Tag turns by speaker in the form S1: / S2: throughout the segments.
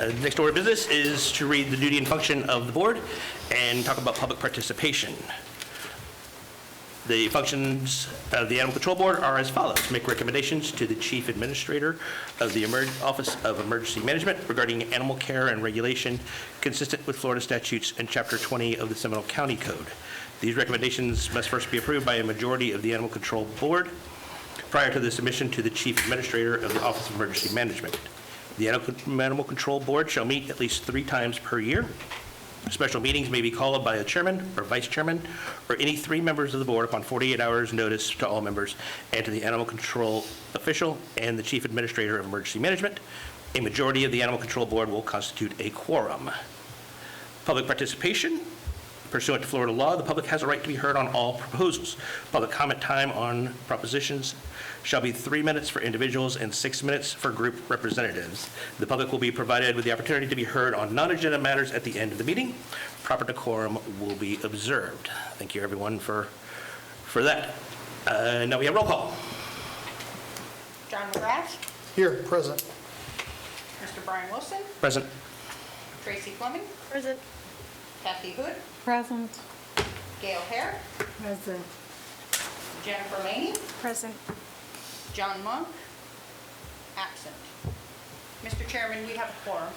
S1: The next order of business is to read the duty and function of the board and talk about public participation. The functions of the Animal Control Board are as follows. Make recommendations to the Chief Administrator of the Office of Emergency Management regarding animal care and regulation consistent with Florida statutes and Chapter 20 of the Seminole County Code. These recommendations must first be approved by a majority of the Animal Control Board prior to the submission to the Chief Administrator of the Office of Emergency Management. The Animal Control Board shall meet at least 3 times per year. Special meetings may be called by a chairman or vice chairman or any 3 members of the board upon 48 hours notice to all members and to the animal control official and the chief administrator of emergency management. A majority of the Animal Control Board will constitute a quorum. Public participation. Pursuant to Florida law, the public has a right to be heard on all proposals. Public comment time on propositions shall be 3 minutes for individuals and 6 minutes for group representatives. The public will be provided with the opportunity to be heard on non-agenda matters at the end of the meeting. Proper decorum will be observed. Thank you, everyone, for that. Now we have roll call.
S2: John McGrath.
S3: Here, present.
S2: Mr. Brian Wilson.
S1: Present.
S2: Tracy Fleming.
S4: Present.
S2: Kathy Hood.
S4: Present.
S2: Gail Hare.
S4: Present.
S2: Jennifer Laney.
S4: Present.
S2: John Monk. Absent. Mr. Chairman, we have a quorum.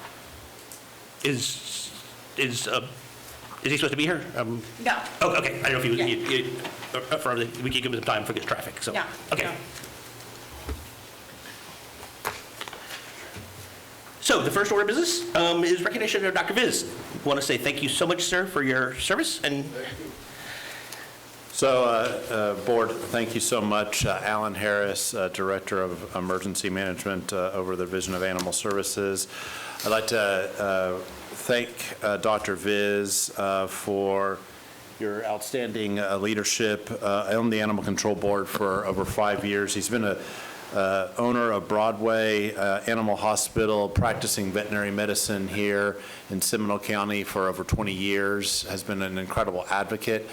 S1: Is he supposed to be here?
S2: No.
S1: Oh, okay. I don't know if
S2: Yeah.
S1: we can give him some time for this traffic. So,
S2: No.
S1: okay.
S2: No.
S1: So the first order of business is recognition of Dr. Viz. I want to say thank you so much, sir, for your service. And
S5: So, Board, thank you so much. Alan Harris, Director of Emergency Management over the Division of Animal Services. I'd like to thank Dr. Viz for your outstanding leadership on the Animal Control Board for over 5 years. He's been a owner of Broadway Animal Hospital, practicing veterinary medicine here in Seminole County for over 20 years, has been an incredible advocate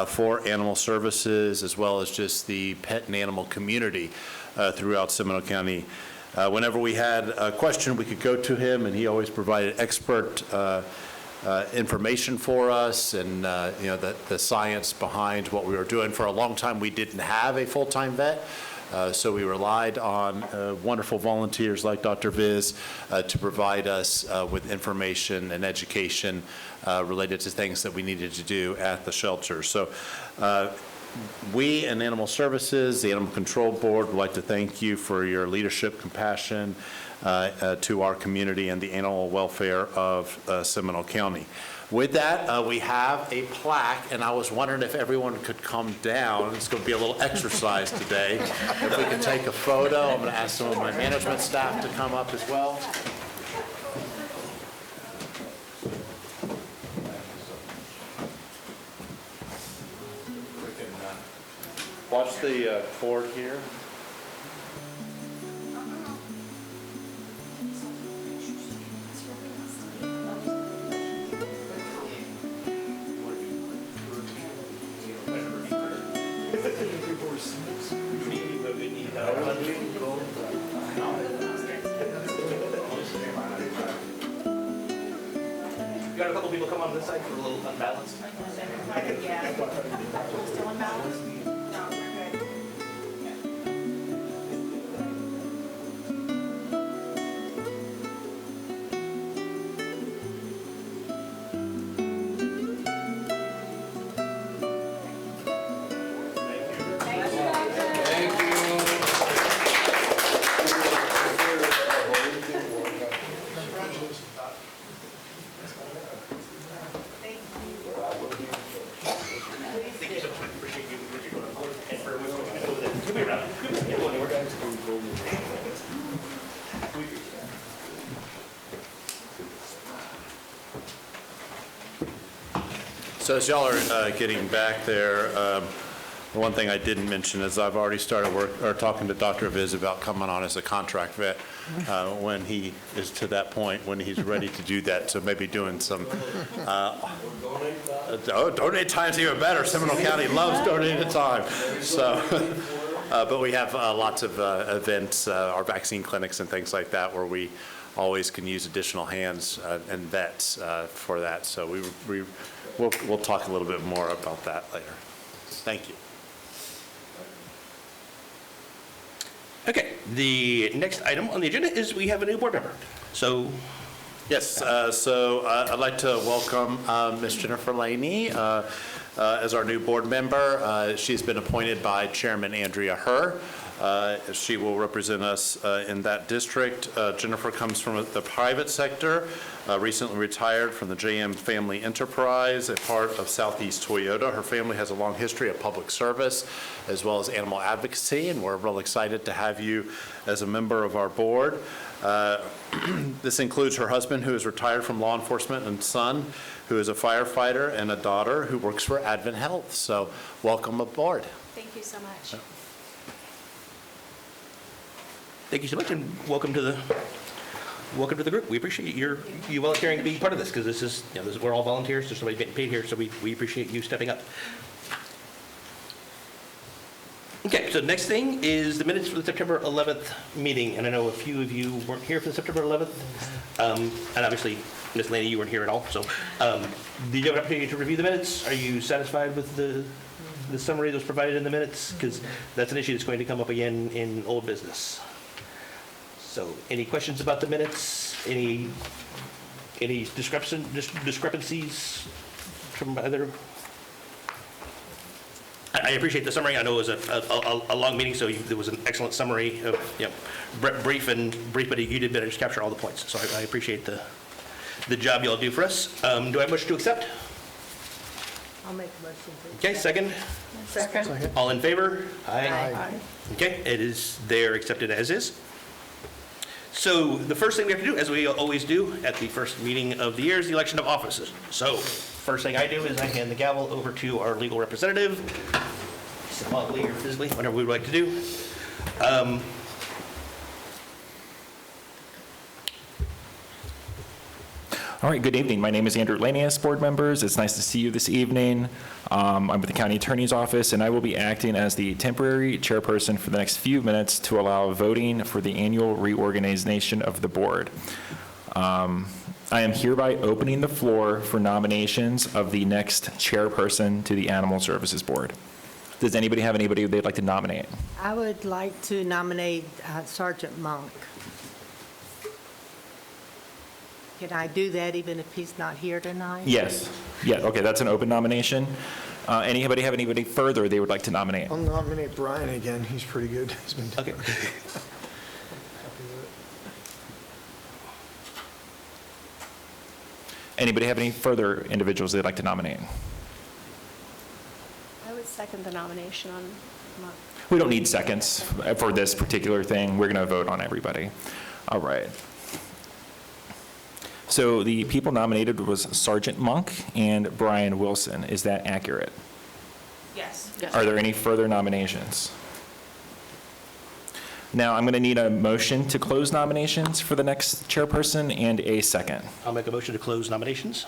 S5: for animal services as well as just the pet and animal community throughout Seminole County. Whenever we had a question, we could go to him, and he always provided expert information for us and the science behind what we were doing. For a long time, we didn't have a full-time vet. So we relied on wonderful volunteers like Dr. Viz to provide us with information and education related to things that we needed to do at the shelter. So we in Animal Services, the Animal Control Board, would like to thank you for your leadership, compassion to our community and the animal welfare of Seminole County. With that, we have a plaque, and I was wondering if everyone could come down. It's going to be a little exercise today. If we can take a photo, I'm going to ask some of my management staff to come up as well. Watch the cord here.
S1: you got a couple people come on this side for a little unbalanced.
S2: Yeah. Still unbalanced? No, we're good.
S5: So as y'all are getting back there, the one thing I didn't mention is I've already started talking to Dr. Viz about coming on as a contract vet when he is to that point, when he's ready to do that. So maybe doing some, donate time's even better. Seminole County loves donating time. So, but we have lots of events, our vaccine clinics and things like that, where we always can use additional hands and vets for that. So we'll talk a little bit more about that later. Thank you.
S1: Okay, the next item on the agenda is we have a new board member. So,
S5: Yes, so I'd like to welcome Ms. Jennifer Laney as our new board member. She's been appointed by Chairman Andrea Herr. She will represent us in that district. Jennifer comes from the private sector, recently retired from the JM Family Enterprise, a part of Southeast Toyota. Her family has a long history of public service as well as animal advocacy, and we're real excited to have you as a member of our board. This includes her husband, who is retired from law enforcement, and son, who is a firefighter, and a daughter who works for Advent Health. So welcome aboard.
S3: Thank you so much.
S1: thank you so much, and welcome to the group. We appreciate you volunteering to be part of this, because this is, we're all volunteers, there's somebody getting paid here, so we appreciate you stepping up. Okay, so next thing is the minutes for the September 11th meeting, and I know a few of you weren't here for the September 11th, and obviously, Ms. Laney, you weren't here at all, so did you have an opportunity to review the minutes? Are you satisfied with the summary that was provided in the minutes? Because that's an issue that's going to come up again in old business. So any questions about the minutes? Any discrepancies from either? I appreciate the summary. I know it was a long meeting, so there was an excellent summary of, brief, but you did better just capture all the points. So I appreciate the job you all do for us. Do I have a motion to accept?
S4: I'll make a motion to.
S1: Okay, second?
S4: Second.
S1: All in favor?
S4: Aye.
S1: Okay, it is there accepted as is. So the first thing we have to do, as we always do at the first meeting of the year, is the election of officers. So first thing I do is I hand the gavel over to our legal representative, symbolically or physically, whatever we would like to do.
S6: All right, good evening. My name is Andrew Lanius, board members. It's nice to see you this evening. I'm with the County Attorney's Office, and I will be acting as the temporary chairperson for the next few minutes to allow voting for the annual reorganization of the board. I am hereby opening the floor for nominations of the next chairperson to the Animal Services Board. Does anybody have anybody they'd like to nominate?
S4: I would like to nominate Sergeant Monk. Can I do that even if he's not here tonight?
S6: Yes. Yeah, okay, that's an open nomination. Anybody have anybody further they would like to nominate?
S7: I'll nominate Brian again. He's pretty good. He's been
S1: Okay.
S7: happy with
S6: Anybody have any further individuals they'd like to nominate?
S3: I would second the nomination on Monk.
S6: We don't need seconds for this particular thing. We're going to vote on everybody. All right. So the people nominated was Sergeant Monk and Brian Wilson. Is that accurate?
S2: Yes.
S6: Are there any further nominations? Now, I'm going to need a motion to close nominations for the next chairperson and a second.
S1: I'll make a motion to close nominations.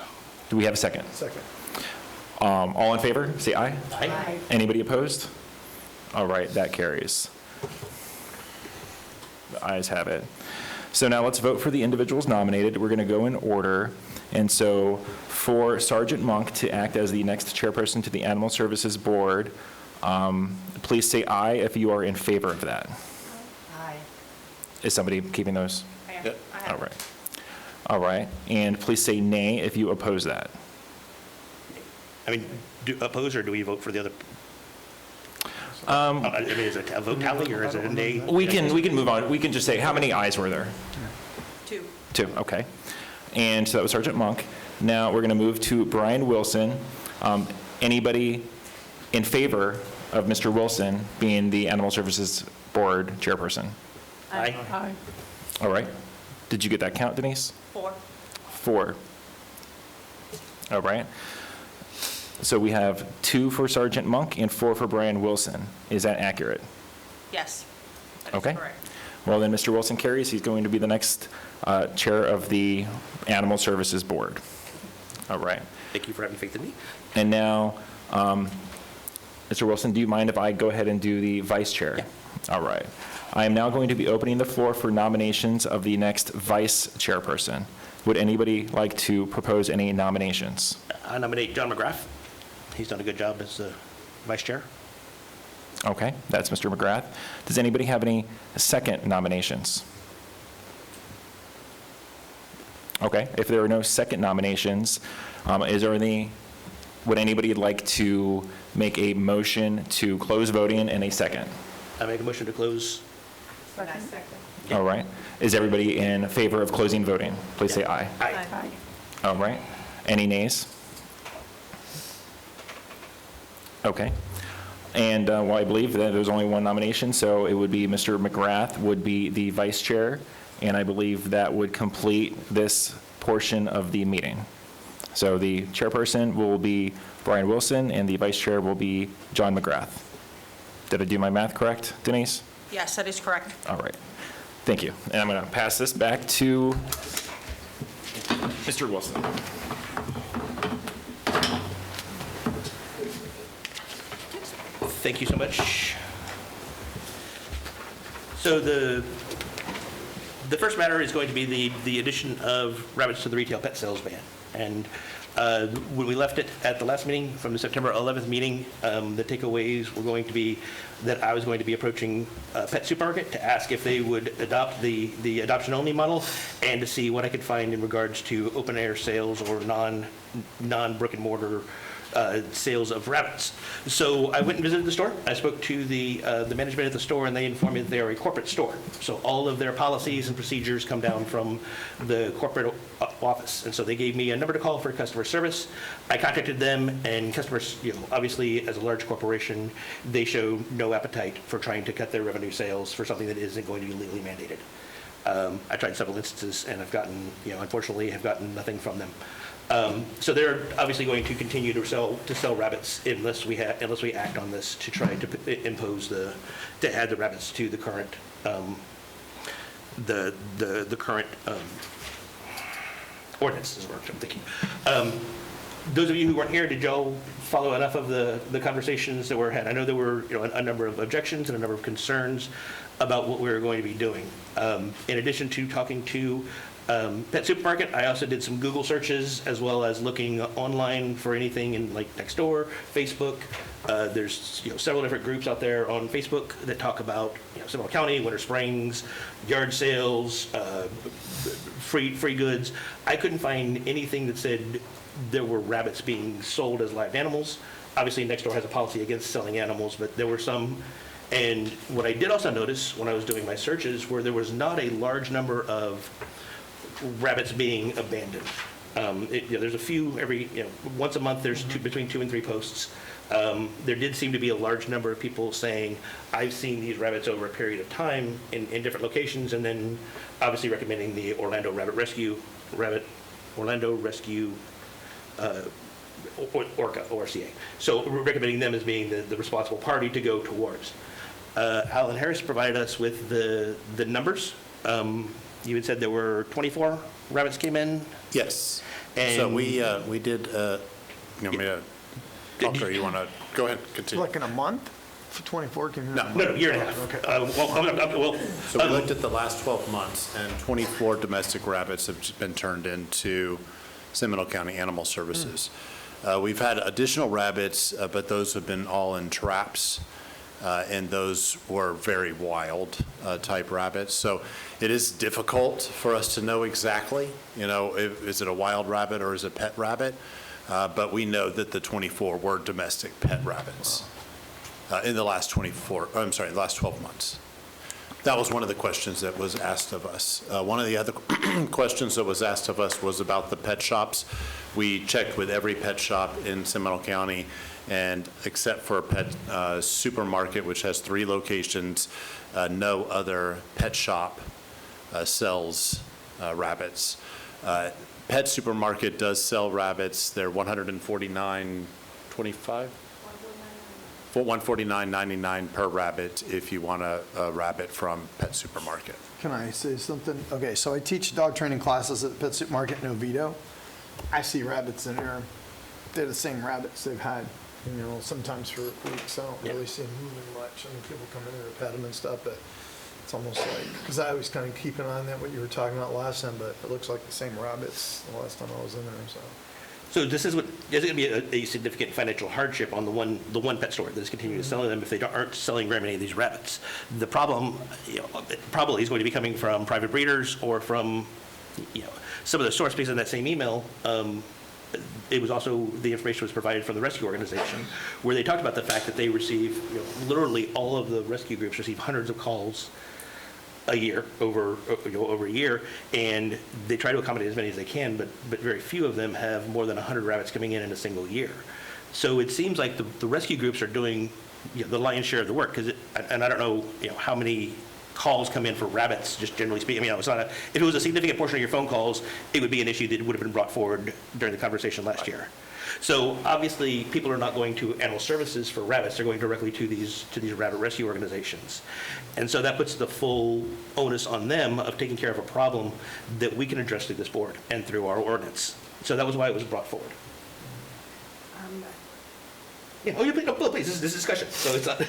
S6: Do we have a second?
S7: it. Second.
S6: All in favor, say aye.
S1: Aye.
S6: Anybody opposed? All right, that carries. The ayes have it. So now let's vote for the individuals nominated. We're going to go in order. And so for Sergeant Monk to act as the next chairperson to the Animal Services Board, please say aye if you are in favor of that.
S4: Aye.
S6: Is somebody keeping those?
S2: I am.
S5: Yep.
S2: I have.
S6: All right. All right. And please say nay if you oppose that.
S1: I mean, oppose, or do we vote for the other? I mean, is it a vote tally, or is it a nay?
S6: We can move on. We can just say, how many ayes were there?
S2: 2.
S6: 2, okay. And so that was Sergeant Monk. Now we're going to move to Brian Wilson. Anybody in favor of Mr. Wilson being the Animal Services Board chairperson?
S1: Aye.
S4: Aye.
S6: All right. Did you get that count, Denise?
S2: 4.
S6: 4. All right. So we have 2 for Sergeant Monk and 4 for Brian Wilson. Is that accurate?
S2: Yes. That is
S6: Okay.
S2: correct.
S6: Well, then Mr. Wilson carries. He's going to be the next chair of the Animal Services Board. All right.
S1: Thank you for having faith in me.
S6: And now, Mr. Wilson, do you mind if I go ahead and do the vice chair?
S1: Yeah.
S6: All right. I am now going to be opening the floor for nominations of the next vice chairperson. Would anybody like to propose any nominations?
S1: I nominate John McGrath. He's done a good job as the vice chair.
S6: Okay, that's Mr. McGrath. Does anybody have any second nominations? Okay, if there are no second nominations, would anybody like to make a motion to close voting in a second?
S1: I make a motion to close.
S4: And I second.
S6: All right. Is everybody in favor of closing voting? Please say aye.
S1: Aye.
S6: All right. Any nays? Okay. And well, I believe that there's only one nomination, so it would be Mr. McGrath would be the vice chair, and I believe that would complete this portion of the meeting. So the chairperson will be Brian Wilson, and the vice chair will be John McGrath. Did I do my math correct, Denise?
S2: Yes, that is correct.
S6: All right. Thank you. And I'm going to pass this back to Mr. Wilson.
S1: Thank you so much. So the first matter is going to be the addition of rabbits to the retail pet sales ban. And when we left it at the last meeting, from the September 11th meeting, the takeaways were going to be that I was going to be approaching Pet Supermarket to ask if they would adopt the adoption-only model, and to see what I could find in regards to open-air sales or non-brick-and-mortar sales of rabbits. So I went and visited the store. I spoke to the management at the store, and they informed me that they are a corporate store. So all of their policies and procedures come down from the corporate office. And so they gave me a number to call for customer service. I contacted them, and customers, obviously as a large corporation, they show no appetite for trying to cut their revenue sales for something that isn't going to be legally mandated. I tried several instances, and I've gotten, unfortunately, have gotten nothing from them. So they're obviously going to continue to sell rabbits unless we act on this to try to impose to add the rabbits to the current the current ordinance is what I'm thinking. Those of you who weren't here, did y'all follow enough of the conversations that were had? I know there were a number of objections and a number of concerns about what we were going to be doing. In addition to talking to Pet Supermarket, I also did some Google searches, as well as looking online for anything in like Nextdoor, Facebook. There's several different groups out there on Facebook that talk about Seminole County, Winter Springs, yard sales, free goods. I couldn't find anything that said there were rabbits being sold as live animals. Obviously, Nextdoor has a policy against selling animals, but there were some. And what I did also notice when I was doing my searches were there was not a large number of rabbits being abandoned. There's a few once a month. There's between 2 and 3 posts. There did seem to be a large number of people saying, I've seen these rabbits over a period of time in different locations, and then obviously recommending the Orlando Rescue, ORCA, ORCA. So recommending them as being the responsible party to go towards. Alan Harris provided us with the numbers. You had said there were 24 rabbits came in?
S5: Yes.
S1: And
S5: So we did, you want me to talk, or you want to, go ahead, continue.
S7: Like in a month? For 24, can you?
S1: No, year and a half.
S7: Okay.
S5: So we looked at the last 12 months, and 24 domestic rabbits have been turned into Seminole County Animal Services. We've had additional rabbits, but those have been all in traps, and those were very wild type rabbits. So it is difficult for us to know exactly, is it a wild rabbit or is it a pet rabbit? But we know that the 24 were domestic pet rabbits in the last 12 months. That was one of the questions that was asked of us. One of the other questions that was asked of us was about the pet shops. We checked with every pet shop in Seminole County, and except for a Pet Supermarket, which has 3 locations, no other pet shop sells rabbits. Pet Supermarket does sell rabbits. They're $149.25? $149.99 per rabbit if you want a rabbit from Pet Supermarket.
S7: Can I say something? Okay, so I teach dog training classes at the Pet Supermarket in Oviedo. I see rabbits in there. They're the same rabbits they've had sometimes for weeks, I don't
S1: Yeah.
S7: really see them moving much. I mean, people come in there to pet them and stuff, but it's almost like, because I always kind of keep an eye on that, what you were talking about last time, but it looks like the same rabbits the last time I was in there, so.
S1: So this is going to be a significant financial hardship on the one pet store that's continuing to sell them if they aren't selling very many of these rabbits. The problem, probably is going to be coming from private breeders or from, some of the source, because in that same email, it was also, the information was provided from the rescue organization, where they talked about the fact that they receive, literally all of the rescue groups receive hundreds of calls a year, over a year, and they try to accommodate as many as they can, but very few of them have more than 100 rabbits coming in a single year. So it seems like the rescue groups are doing the lion's share of the work, and I don't know, how many calls come in for rabbits, just generally speaking. It's not if it was a significant portion of your phone calls, it would be an issue that would have been brought forward during the conversation last year. So obviously, people are not going to animal services for rabbits, they're going directly to these rabbit rescue organizations. And so that puts the full onus on them of taking care of a problem that we can address through this board and through our ordinance. So that was why it was brought forward. Please, this is discussion, so it's not.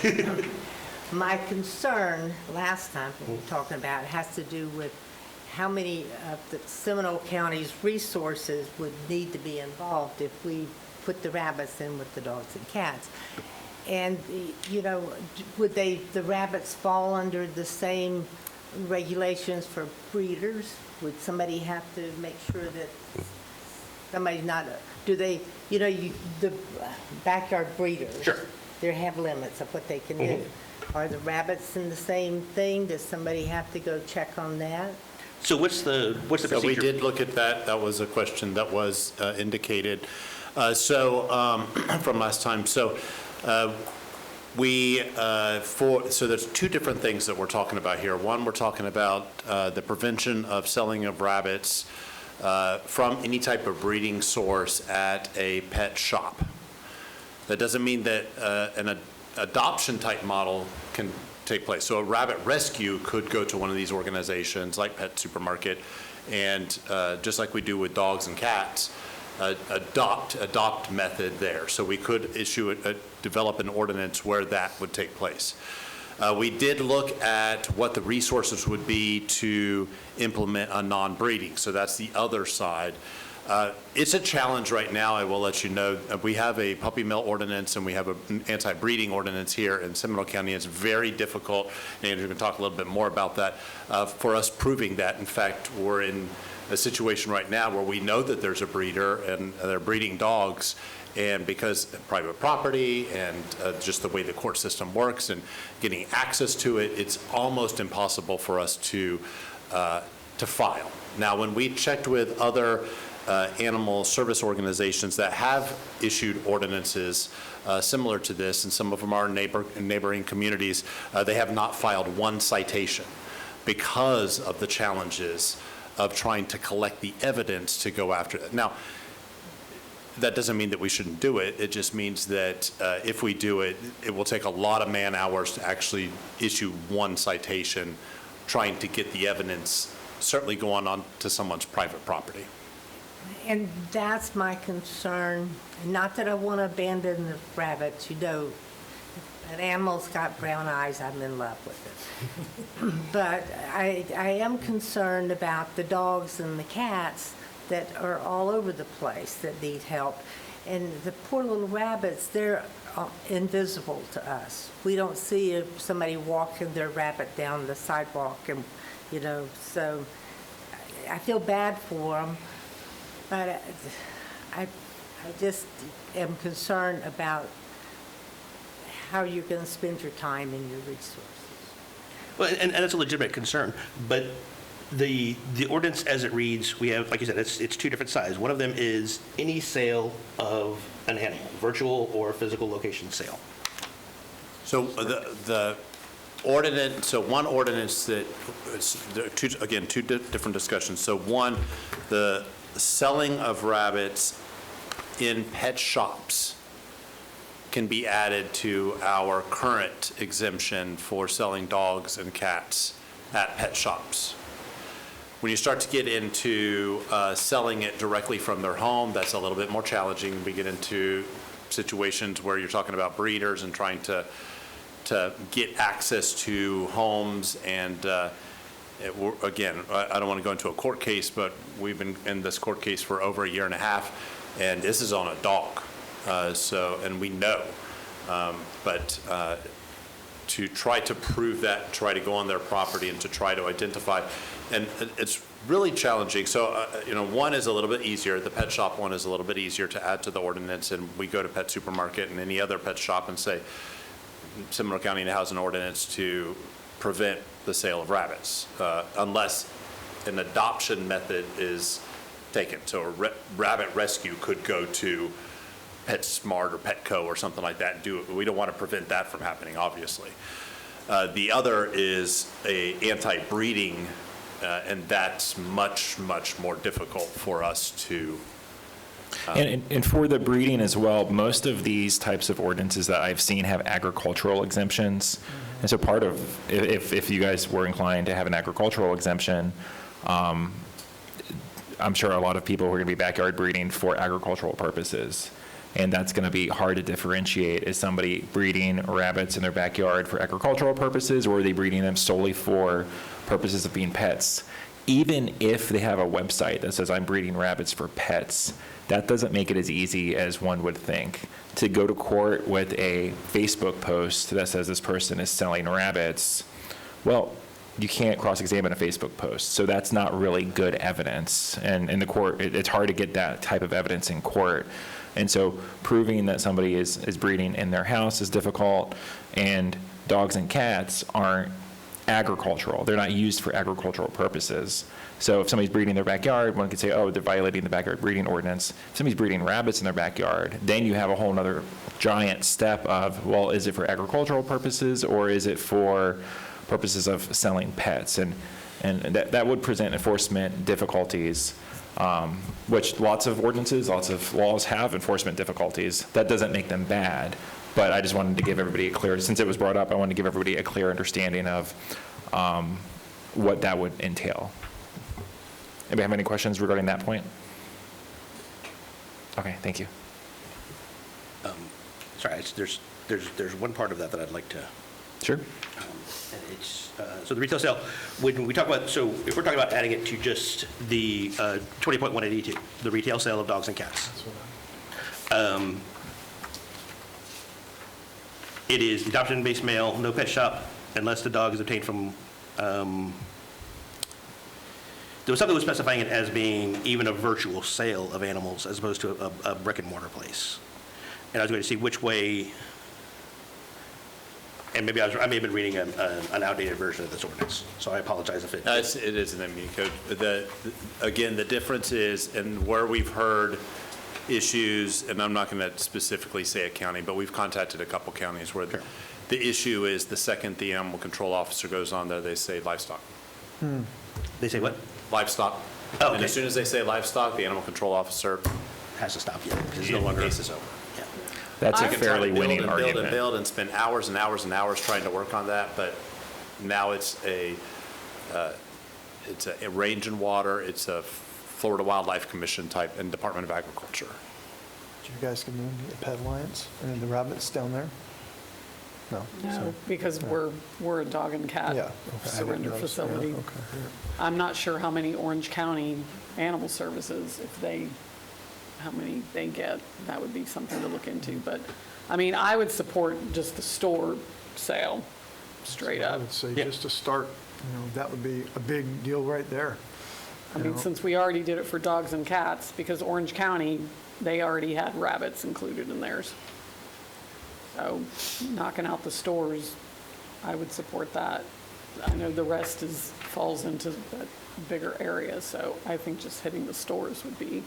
S4: My concern last time we were talking about has to do with how many of the Seminole County's resources would need to be involved if we put the rabbits in with the dogs and cats. And, would the rabbits fall under the same regulations for breeders? Would somebody have to make sure that somebody's not, the backyard breeders?
S1: Sure.
S4: They have limits of what they can do. Are the rabbits in the same thing? Does somebody have to go check on that?
S1: So what's the procedure?
S5: So we did look at that. That was a question that was indicated. From last time. So there's two different things that we're talking about here. One, we're talking about the prevention of selling of rabbits from any type of breeding source at a pet shop. That doesn't mean that an adoption type model can take place. So a rabbit rescue could go to one of these organizations like Pet Supermarket and just like we do with dogs and cats, adopt method there. So we could develop an ordinance where that would take place. We did look at what the resources would be to implement a non-breeding. So that's the other side. It's a challenge right now, I will let you know. We have a puppy mill ordinance and we have an anti-breeding ordinance here in Seminole County. It's very difficult, and Andrew can talk a little bit more about that, for us proving that. In fact, we're in a situation right now where we know that there's a breeder and they're breeding dogs, and because private property and just the way the court system works and getting access to it, it's almost impossible for us to file. Now, when we checked with other animal service organizations that have issued ordinances similar to this, and some of them are neighboring communities, they have not filed one citation because of the challenges of trying to collect the evidence to go after it. Now, that doesn't mean that we shouldn't do it. It just means that if we do it, it will take a lot of man hours to actually issue one citation trying to get the evidence, certainly going on to someone's private property.
S4: And that's my concern. Not that I want to abandon the rabbits. An animal's got brown eyes, I'm in love with it. But I am concerned about the dogs and the cats that are all over the place that need help. And the poor little rabbits, they're invisible to us. We don't see if somebody walking their rabbit down the sidewalk, and so I feel bad for them. But I just am concerned about how you're going to spend your time and your resources.
S1: Well, and that's a legitimate concern, but the ordinance as it reads, we have, like you said, it's two different sides. One of them is any sale of an animal, virtual or physical location sale.
S5: So the ordinance, so one ordinance that, two different discussions. So one, the selling of rabbits in pet shops can be added to our current exemption for selling dogs and cats at pet shops. When you start to get into selling it directly from their home, that's a little bit more challenging. We get into situations where you're talking about breeders and trying to get access to homes. And again, I don't want to go into a court case, but we've been in this court case for over a year and a half, and this is on a dog. And we know, but to try to prove that, try to go on their property and to try to identify, and it's really challenging. So, one is a little bit easier. The pet shop one is a little bit easier to add to the ordinance, and we go to Pet Supermarket and any other pet shop and say, Seminole County has an ordinance to prevent the sale of rabbits, unless an adoption method is taken. So a rabbit rescue could go to PetSmart or Petco or something like that and do it. We don't want to prevent that from happening, obviously. The other is a anti-breeding, and that's much, much more difficult for us to.
S6: And for the breeding as well, most of these types of ordinances that I've seen have agricultural exemptions. And so part of, if you guys were inclined to have an agricultural exemption, I'm sure a lot of people who are going to be backyard breeding for agricultural purposes. And that's going to be hard to differentiate. Is somebody breeding rabbits in their backyard for agricultural purposes, or are they breeding them solely for purposes of being pets? Even if they have a website that says, I'm breeding rabbits for pets, that doesn't make it as easy as one would think. To go to court with a Facebook post that says this person is selling rabbits, well, you can't cross-examine a Facebook post. So that's not really good evidence. And in the court, it's hard to get that type of evidence in court. And so proving that somebody is breeding in their house is difficult, and dogs and cats aren't agricultural. They're not used for agricultural purposes. So if somebody's breeding in their backyard, one could say, oh, they're violating the backyard breeding ordinance. If somebody's breeding rabbits in their backyard, then you have a whole other giant step of, well, is it for agricultural purposes, or is it for purposes of selling pets? And that would present enforcement difficulties, which lots of ordinances, lots of laws have enforcement difficulties. That doesn't make them bad. But I just wanted to give everybody a clear, since it was brought up, I wanted to give everybody a clear understanding of what that would entail. Anybody have any questions regarding that point? Okay, thank you.
S1: Sorry, there's one part of that I'd like to.
S6: Sure.
S1: And it's, so the retail sale, when we talk about, so if we're talking about adding it to just the 20.182, the retail sale of dogs and cats. It is adoption-based mail, no pet shop, unless the dog is obtained from, there was something that was specifying it as being even a virtual sale of animals as opposed to a brick and mortar place. And I was going to see which way, and maybe I may have been reading an outdated version of this ordinance, so I apologize if it.
S5: It is an MU code. Again, the difference is, and where we've heard issues, and I'm not going to specifically say a county, but we've contacted a couple counties where the issue is the second the animal control officer goes on there, they say livestock.
S1: They say what?
S5: Livestock.
S1: Oh, okay.
S5: And as soon as they say livestock, the animal control officer.
S1: Has to stop, yeah, because it's no longer.
S5: Case is over.
S1: Yeah.
S6: That's a
S5: They can try
S6: fairly
S5: to build
S6: winning
S5: and build and
S6: argument.
S5: build and spend hours and hours and hours trying to work on that, but now it's a range and water, it's a Florida Wildlife Commission type and Department of Agriculture.
S7: Did you guys get the Pet Alliance and the rabbits down there? No?
S8: No, because we're a dog and cat
S7: Yeah. Okay. I didn't
S8: surrender
S7: notice.
S8: facility.
S7: Yeah, okay.
S8: I'm not sure how many Orange County Animal Services, how many they get. That would be something to look into. But, I mean, I would support just the store sale, straight
S7: I
S8: up.
S7: would say
S1: Yeah.
S7: just to start, that would be a big deal right there.
S8: I mean, since we already did it for dogs and cats, because Orange County, they already had rabbits included in theirs. So knocking out the stores, I would support that. I know the rest falls into that bigger area, so I think just hitting the stores would be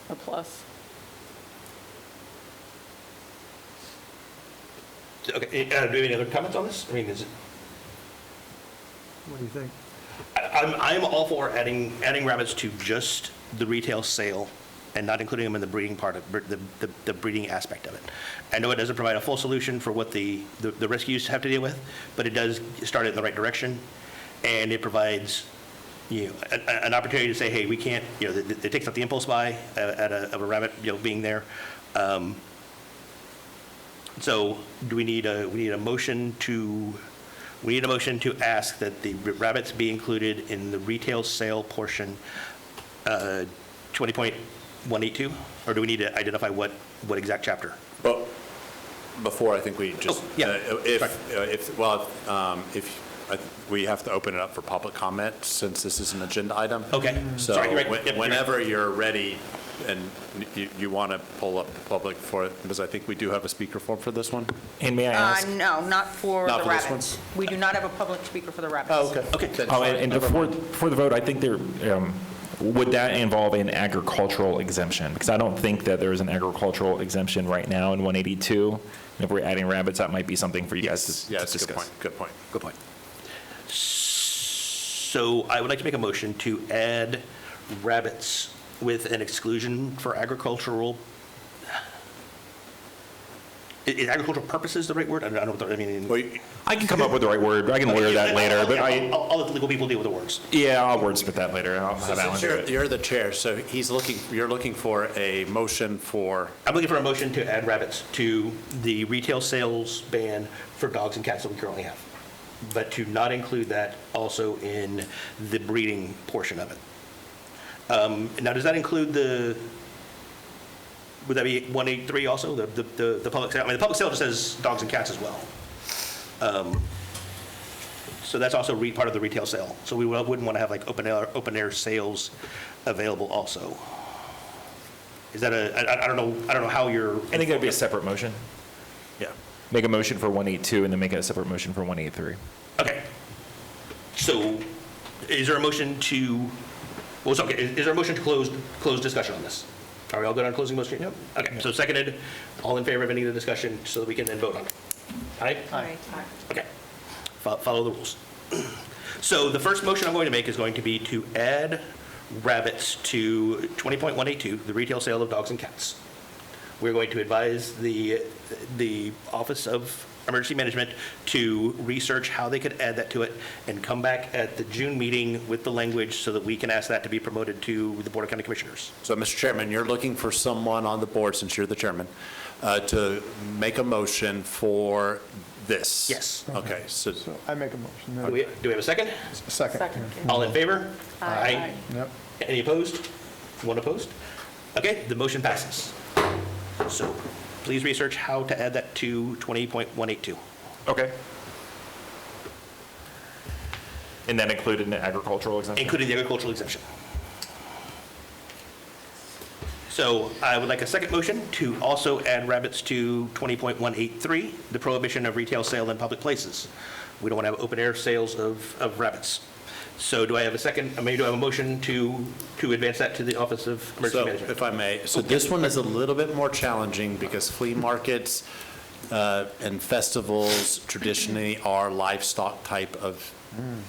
S8: a plus.
S1: Okay, do you have any other comments on this? I mean, is it?
S7: What do you think?
S1: I'm all for adding rabbits to just the retail sale and not including them in the breeding part of the breeding aspect of it. I know it doesn't provide a full solution for what the rescues have to deal with, but it does start it in the right direction, and it provides an opportunity to say, hey, we can't, it takes out the impulse buy of a rabbit being there. So do we need a motion to, ask that the rabbits be included in the retail sale portion, 20.182? Or do we need to identify what exact chapter?
S5: But before, I think we just,
S1: Oh, yeah.
S5: we have to open it up for public comment since this is an agenda item.
S1: Okay.
S5: So
S1: Sorry, you're right. Yep, you're right.
S5: whenever you're ready and you want to pull up the public for it, because I think we do have a speaker form for this one.
S6: And may I ask?
S2: No, not for
S5: Not
S2: the
S5: for this one?
S2: rabbits. We do not have a public speaker for the rabbits.
S1: Okay.
S5: Then
S6: Oh,
S5: fine,
S6: and
S5: never
S6: before,
S5: mind.
S6: before the vote, I think there, would that involve an agricultural exemption? Because I don't think that there is an agricultural exemption right now in 182. And if we're adding rabbits, that might be something for you guys to
S5: Yes, good
S6: discuss.
S5: point, good point.
S1: Good point. So I would like to make a motion to add rabbits with an exclusion for agricultural. Is agricultural purposes the right word? I don't know what I mean.
S5: Well,
S6: I can come up with the right word. I can lawyer that later, but
S1: I'll let the legal people deal with the words.
S6: yeah, I'll wordsmith that later. I'll have Alan
S5: Since
S6: do it.
S5: you're the chair, so you're looking for a motion for,
S1: I'm looking for a motion to add rabbits to the retail sales ban for dogs and cats that we currently have, but to not include that also in the breeding portion of it. Now, does that include would that be 183 also, the public sale? I mean, the public sale just says dogs and cats as well. So that's also part of the retail sale. So we wouldn't want to have like open air sales available also. Is that I don't know how you're.
S6: I think that'd be a separate motion.
S5: yeah.
S6: Make a motion for 182 and then make a separate motion for 183.
S1: Okay. So is there a motion to, well, it's okay, is there a motion to close discussion on this? Are we all good on closing motion? Yep. Okay, so seconded, all in favor of any of the discussion so that we can then vote on it? Aye?
S4: Aye.
S1: Okay. Follow the rules. So the first motion I'm going to make is going to be to add rabbits to 20.182, the retail sale of dogs and cats. We're going to advise the Office of Emergency Management to research how they could add that to it and come back at the June meeting with the language so that we can ask that to be promoted to the Board of County Commissioners.
S5: So, Mr. Chairman, you're looking for someone on the board, since you're the chairman, to make a motion for this?
S1: Yes.
S5: Okay, so,
S7: So I make a motion.
S1: Do we have a second?
S7: Second.
S1: All in favor?
S8: Aye.
S7: Yep.
S1: Any opposed? One opposed? Okay, the motion passes. So please research how to add that to 20.182.
S6: Okay. And then included an agricultural exemption?
S1: Including the agricultural exemption. So I would like a second motion to also add rabbits to 20.183, the prohibition of retail sale in public places. We don't want to have open air sales of rabbits. So do I have a second, do I have a motion to advance that to the Office of Emergency
S5: so
S1: Management?
S5: if I may, so this one is a little bit more challenging because flea markets and festivals traditionally are livestock type of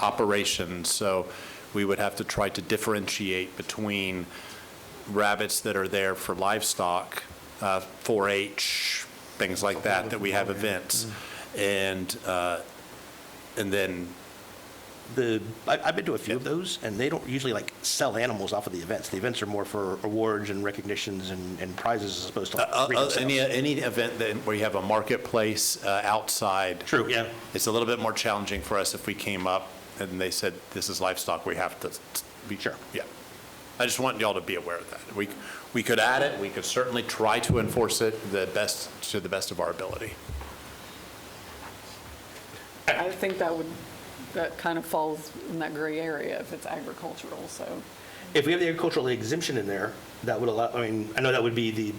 S5: operations. So we would have to try to differentiate between rabbits that are there for livestock, 4-H, things like that, that we have events. And then,
S1: I've been to a few of those, and they don't usually like sell animals off of the events. The events are more for awards and recognitions and prizes as opposed to like retail sales.
S5: any event where you have a marketplace outside.
S1: True, yeah.
S5: It's a little bit more challenging for us if we came up and they said, this is livestock, we have to be.
S1: Sure.
S5: Yeah. I just want y'all to be aware of that. We could add it, we could certainly try to enforce it to the best of our ability.
S8: I think that kind of falls in that gray area if it's agricultural, so.
S1: If we have the agricultural exemption in there, that would allow, I mean, I know that would be the,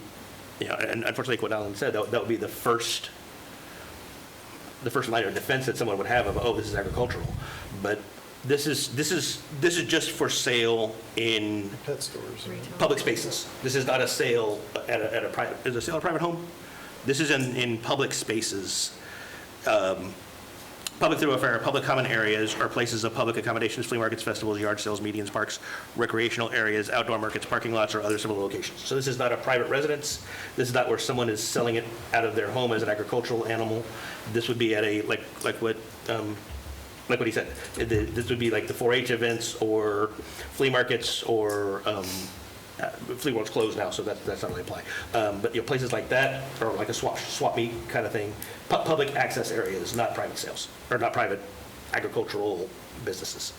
S1: and unfortunately, like what Alan said, that would be the first line of defense that someone would have of, oh, this is agricultural. But this is just for sale in
S7: Pet stores.
S1: public spaces. This is not a sale at a private, is it a sale at a private home? This is in public spaces. Public thoroughfare, public common areas, or places of public accommodations, flea markets, festivals, yard sales, medians, parks, recreational areas, outdoor markets, parking lots, or other similar locations. So this is not a private residence. This is not where someone is selling it out of their home as an agricultural animal. This would be at a, like what he said. This would be like the 4-H events or flea markets or Flea World's closed now, so that's not really apply. But, places like that, or like a swap meet kind of thing, public access areas, not private sales, or not private agricultural businesses.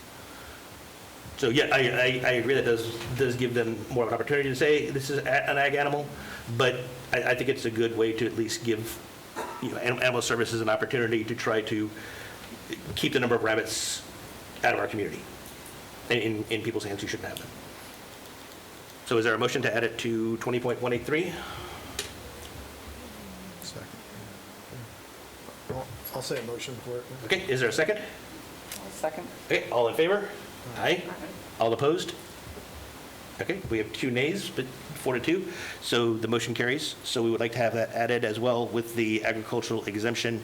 S1: So, yeah, I agree that does give them more of an opportunity to say this is an ag animal, but I think it's a good way to at least give, animal services an opportunity to try to keep the number of rabbits out of our community. In people's hands who shouldn't have them. So is there a motion to add it to 20.183?
S7: Second. I'll say a motion for it.
S1: Okay, is there a second?
S8: Second.
S1: Okay, all in favor? Aye. All opposed? Okay, we have 2 nays, but 4-2, so the motion carries. So we would like to have that added as well with the agricultural exemption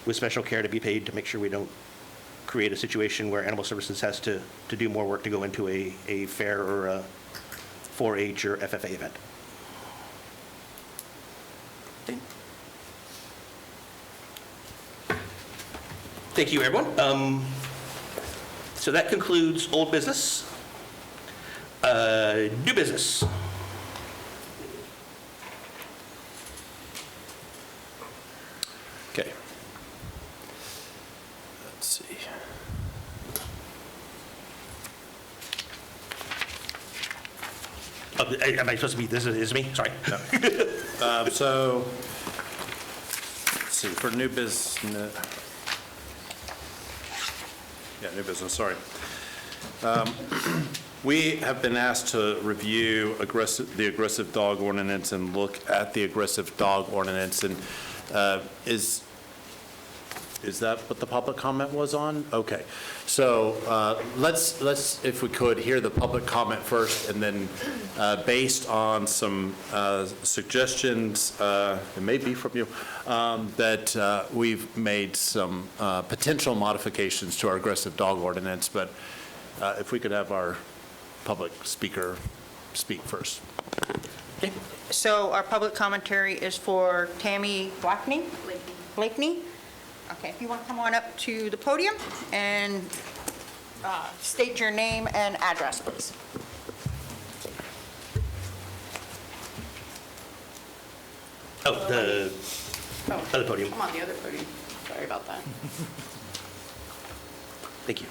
S1: with special care to be paid to make sure we don't create a situation where Animal Services has to do more work to go into a fair or a 4-H or FFA event. Okay. Thank you, everyone. So that concludes old business. New business.
S5: Okay. Let's see.
S1: Am I supposed to be, this is me? Sorry.
S5: So, let's see, for new business, new business, sorry. We have been asked to review the aggressive dog ordinance and look at the aggressive dog ordinance, and is that what the public comment was on? Okay. So let's, if we could, hear the public comment first, and then based on some suggestions, it may be from you, that we've made some potential modifications to our aggressive dog ordinance, but if we could have our public speaker speak first.
S1: Okay.
S2: So our public commentary is for Tammy Blakeney? Blakeney? Okay, if you want to come on up to the podium and state your name and address, please.
S1: Oh, the other podium.
S8: I'm on the other podium. Sorry about that.
S1: Thank you.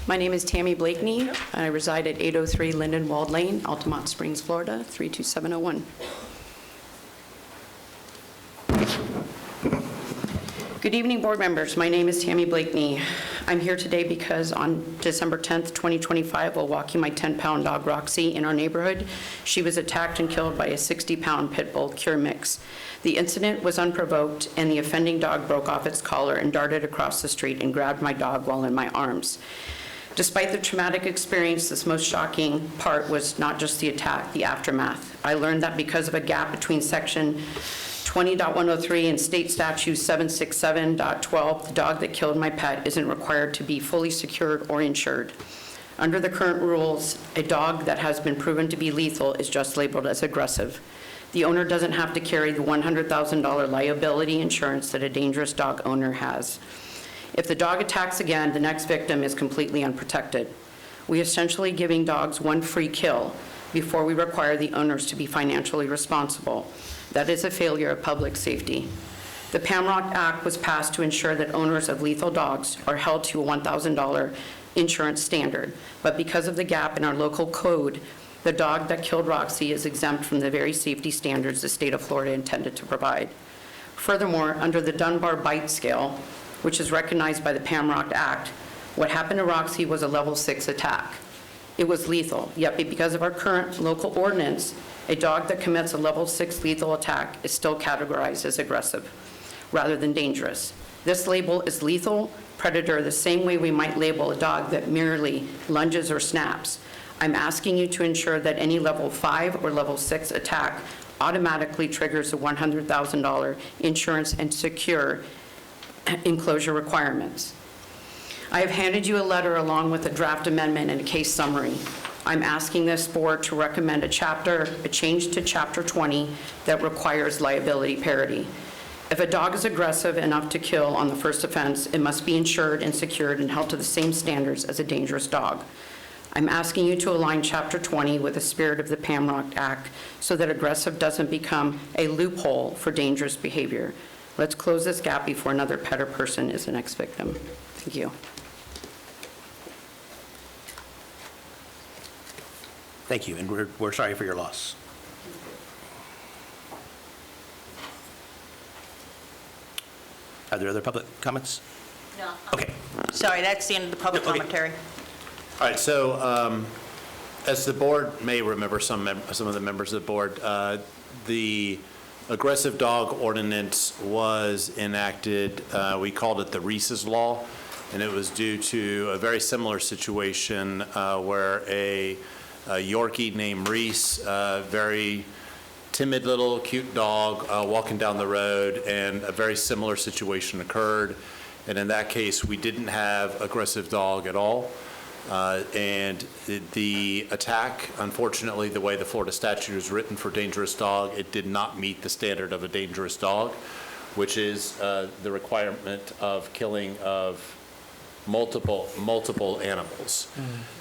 S9: My name is Tammy Blakeney, and I reside at 803 Lindenwald Lane, Altamont Springs, Florida, 32701. Good evening, board members. My name is Tammy Blakeney. I'm here today because on December 10th, 2025, while walking my 10-pound dog Roxy in our neighborhood, she was attacked and killed by a 60-pound pit bull cure mix. The incident was unprovoked, and the offending dog broke off its collar and darted across the street and grabbed my dog while in my arms. Despite the traumatic experience, this most shocking part was not just the attack, the aftermath. I learned that because of a gap between section 20.103 and state statute 767.12, the dog that killed my pet isn't required to be fully secured or insured. Under the current rules, a dog that has been proven to be lethal is just labeled as aggressive. The owner doesn't have to carry the $100,000 liability insurance that a dangerous dog owner has. If the dog attacks again, the next victim is completely unprotected. We are essentially giving dogs one free kill before we require the owners to be financially responsible. That is a failure of public safety. The PAMROC Act was passed to ensure that owners of lethal dogs are held to a $1,000 insurance standard, but because of the gap in our local code, the dog that killed Roxy is exempt from the very safety standards the state of Florida intended to provide. Furthermore, under the Dunbar Bite Scale, which is recognized by the PAMROC Act, what happened to Roxy was a level 6 attack. It was lethal, yet because of our current local ordinance, a dog that commits a level 6 lethal attack is still categorized as aggressive rather than dangerous. This label is lethal predator the same way we might label a dog that merely lunges or snaps. I'm asking you to ensure that any level 5 or level 6 attack automatically triggers the $100,000 insurance and secure enclosure requirements. I have handed you a letter along with a draft amendment and a case summary. I'm asking this board to recommend a change to Chapter 20 that requires liability parity. If a dog is aggressive enough to kill on the first offense, it must be insured and secured and held to the same standards as a dangerous dog. I'm asking you to align Chapter 20 with the spirit of the PAMROC Act so that aggressive doesn't become a loophole for dangerous behavior. Let's close this gap before another pet or person is the next victim. Thank you.
S1: Thank you, and we're sorry for your loss. Are there other public comments?
S2: No.
S1: Okay.
S2: Sorry, that's the end of the public
S1: Okay.
S2: commentary.
S5: All right, so as the board may remember, some of the members of the board, the aggressive dog ordinance was enacted, we called it the Reese's Law, and it was due to a very similar situation where a Yorkie named Reese, very timid little cute dog walking down the road, and a very similar situation occurred. And in that case, we didn't have aggressive dog at all. And the attack, unfortunately, the way the Florida statute is written for dangerous dog, it did not meet the standard of a dangerous dog, which is the requirement of killing of multiple animals.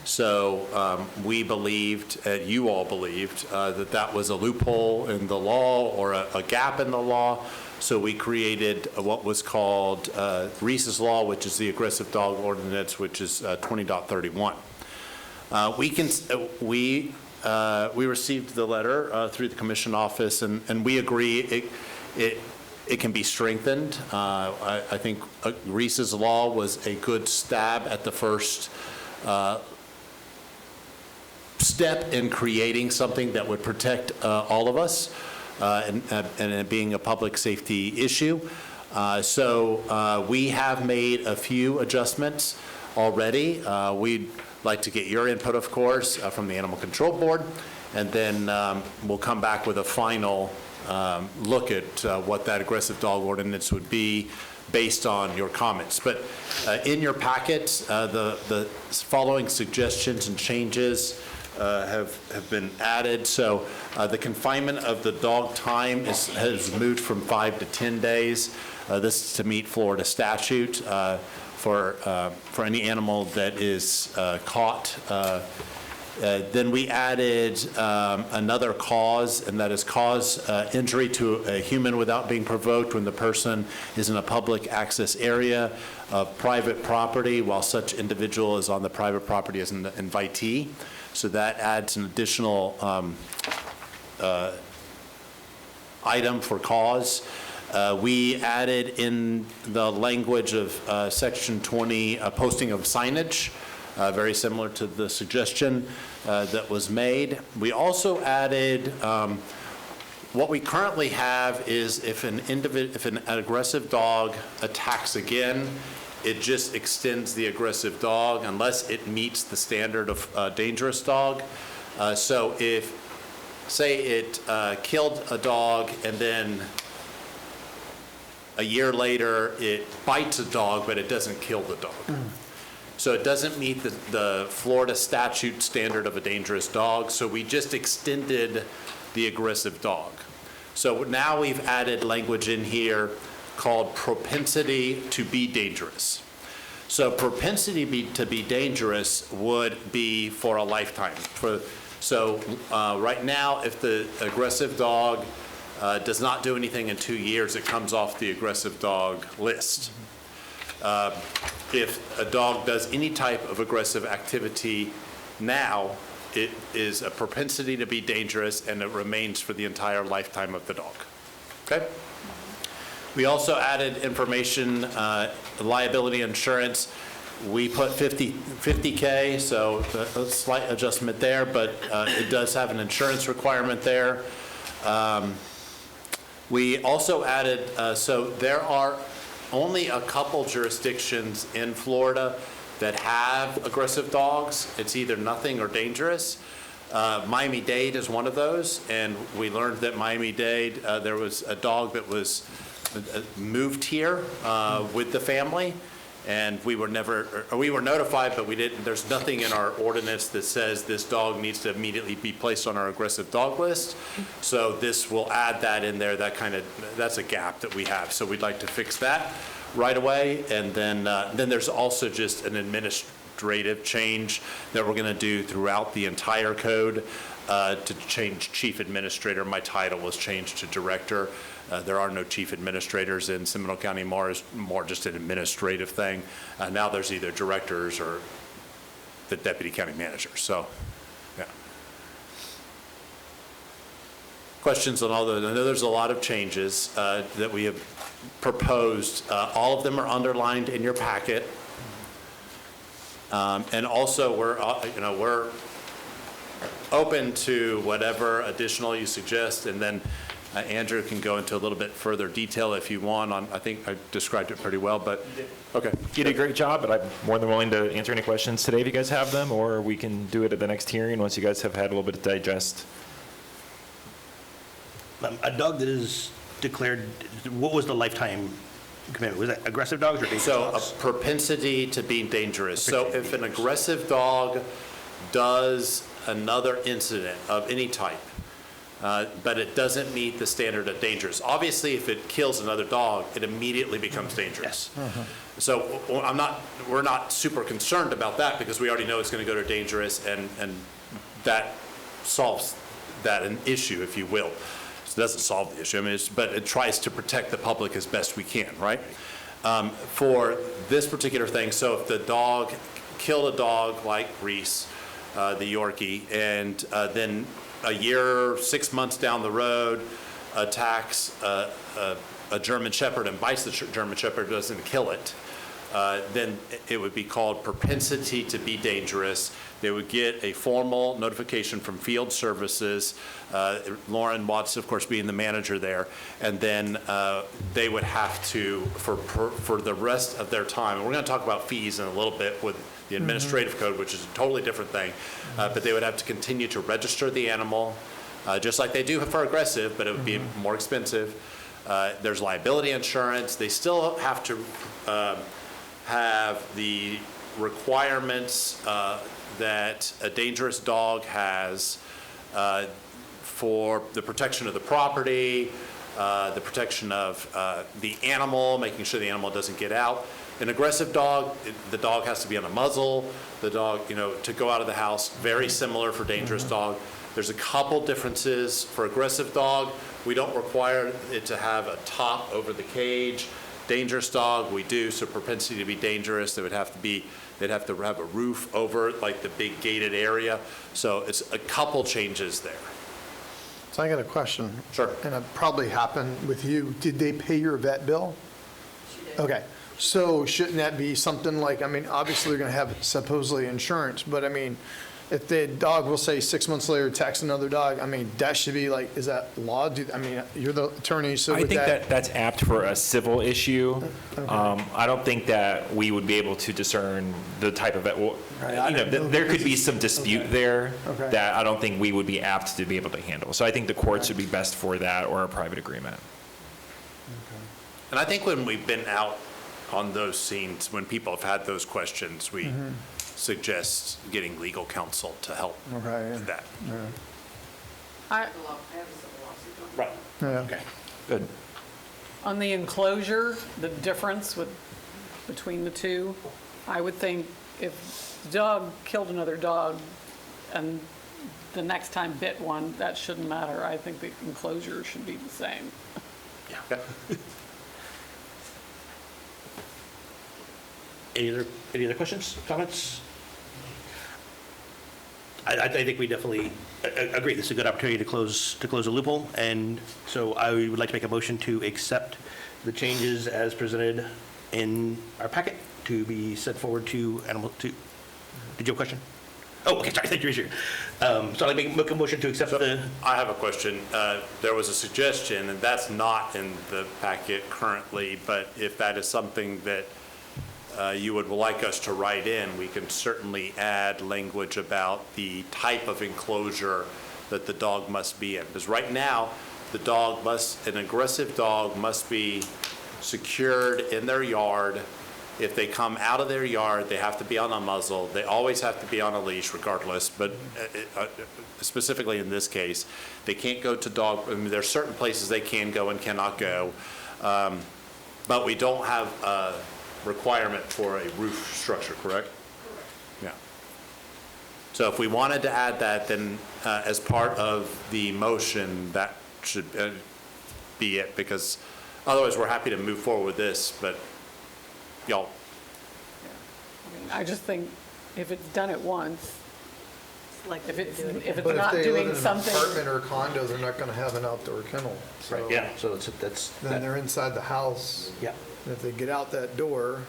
S5: So we believed, you all believed, that that was a loophole in the law or a gap in the law. So we created what was called Reese's Law, which is the aggressive dog ordinance, which is 20.31. We received the letter through the commission office, and we agree it can be strengthened. I think Reese's Law was a good stab at the first step in creating something that would protect all of us. And it being a public safety issue. So we have made a few adjustments already. We'd like to get your input, of course, from the Animal Control Board, and then we'll come back with a final look at what that aggressive dog ordinance would be based on your comments. But in your packet, the following suggestions and changes have been added. So the confinement of the dog time has moved from 5 to 10 days. This is to meet Florida statute for any animal that is caught. Then we added another cause, and that is cause injury to a human without being provoked when the person is in a public access area of private property while such individual is on the private property as an invitee. So that adds an additional item for cause. We added in the language of Section 20, posting of signage, very similar to the suggestion that was made. We also added what we currently have is if an aggressive dog attacks again, it just extends the aggressive dog unless it meets the standard of dangerous dog. So if, say it killed a dog and then a year later it bites a dog but it doesn't kill the dog. So it doesn't meet the Florida statute standard of a dangerous dog, so we just extended the aggressive dog. So now we've added language in here called propensity to be dangerous. So propensity to be dangerous would be for a lifetime. So right now, if the aggressive dog does not do anything in 2 years, it comes off the aggressive dog list. If a dog does any type of aggressive activity now, it is a propensity to be dangerous, and it remains for the entire lifetime of the dog. Okay? We also added information, liability insurance. We put 50K, so a slight adjustment there, but it does have an insurance requirement there. We also added, so there are only a couple jurisdictions in Florida that have aggressive dogs. It's either nothing or dangerous. Miami-Dade is one of those, and we learned that Miami-Dade, there was a dog that was moved here with the family, And we were notified, but we didn't, there's nothing in our ordinance that says this dog needs to immediately be placed on our aggressive dog list. So this will add that in there, that's a gap that we have. So we'd like to fix that right away. And then there's also just an administrative change that we're going to do throughout the entire code to change chief administrator. My title was changed to director. There are no chief administrators in Seminole County anymore. It's more just an administrative thing. Now there's either directors or the deputy county manager. So, yeah. Questions on all those? I know there's a lot of changes that we have proposed. All of them are underlined in your packet. And also, we're open to whatever additional you suggest, and then Andrew can go into a little bit further detail if you want on, I think I described it pretty well, but, okay.
S6: You did a great job, but I'm more than willing to answer any questions today if you guys have them, or we can do it at the next hearing once you guys have had a little bit to digest.
S1: A dog that is declared, what was the lifetime commitment? Was that aggressive dogs or dangerous
S5: So
S1: dogs?
S5: a propensity to be dangerous. So if an aggressive dog does another incident of any type, but it doesn't meet the standard of dangerous. Obviously, if it kills another dog, it immediately becomes dangerous. So we're not super concerned about that because we already know it's going to go to dangerous, and that solves that an issue, if you will. So it doesn't solve the issue, I mean, but it tries to protect the public as best we can, right? For this particular thing, so if the dog killed a dog like Reese, the Yorkie, and then a year, 6 months down the road, attacks a German Shepherd and bites the German Shepherd, doesn't kill it, then it would be called propensity to be dangerous. They would get a formal notification from Field Services, Lauren Watts, of course, being the manager there, and then they would have to, for the rest of their time, and we're going to talk about fees in a little bit with the administrative code, which is a totally different thing, but they would have to continue to register the animal, just like they do for aggressive, but it would be more expensive. There's liability insurance. They still have to have the requirements that a dangerous dog has for the protection of the property, the protection of the animal, making sure the animal doesn't get out. An aggressive dog, the dog has to be on a muzzle. The dog, to go out of the house, very similar for dangerous dog. There's a couple differences. For aggressive dog, we don't require it to have a top over the cage. Dangerous dog, we do. So propensity to be dangerous, they'd have to have a roof over like the big gated area. So it's a couple changes there.
S7: So I got a question.
S5: Sure.
S7: And it probably happened with you. Did they pay your vet bill? She did. Okay. So shouldn't that be something like, obviously they're going to have supposedly insurance, but if the dog will say 6 months later attacks another dog, that should be like, is that law? You're the attorney, so
S6: I
S7: with
S6: think
S7: that.
S6: that's apt for a civil issue. I don't think that we would be able to discern the type of, there could be some dispute there
S7: Okay.
S6: that I don't think we would be apt to be able to handle. So I think the courts would be best for that, or a private agreement.
S5: And I think when we've been out on those scenes, when people have had those questions, we suggest getting legal counsel to help
S7: Okay,
S5: with that.
S1: Right.
S7: Yeah.
S1: Okay.
S6: Good.
S8: On the enclosure, the difference between the two, I would think if the dog killed another dog and the next time bit one, that shouldn't matter. I think the enclosure should be the same.
S1: Yeah. Any other questions, comments? I think we definitely agree. This is a good opportunity to close a loophole, and so I would like to make a motion to accept the changes as presented in our packet to be sent forward to animal. Did you have a question? Oh, okay. Sorry, thank you, Richard. So I'd like to make a motion to accept the.
S5: I have a question. There was a suggestion, and that's not in the packet currently, but if that is something that you would like us to write in, we can certainly add language about the type of enclosure that the dog must be in. Because right now, an aggressive dog must be secured in their yard If they come out of their yard, they have to be on a muzzle. They always have to be on a leash regardless, but specifically in this case, they can't go to I mean, there's certain places they can go and cannot go. But we don't have a requirement for a roof structure, correct? Yeah. So if we wanted to add that, then as part of the motion, that should be it, because otherwise we're happy to move forward with this, but y'all,
S8: I mean, I just think if it's done at once,
S3: Like
S8: if it's
S7: But
S8: not
S7: if they live
S8: doing
S7: in an
S8: something.
S7: apartment or condo, they're not gonna have an outdoor kennel. So
S1: Right, yeah, so that's.
S7: Then they're inside the house.
S1: Yeah.
S7: And if they get out that door,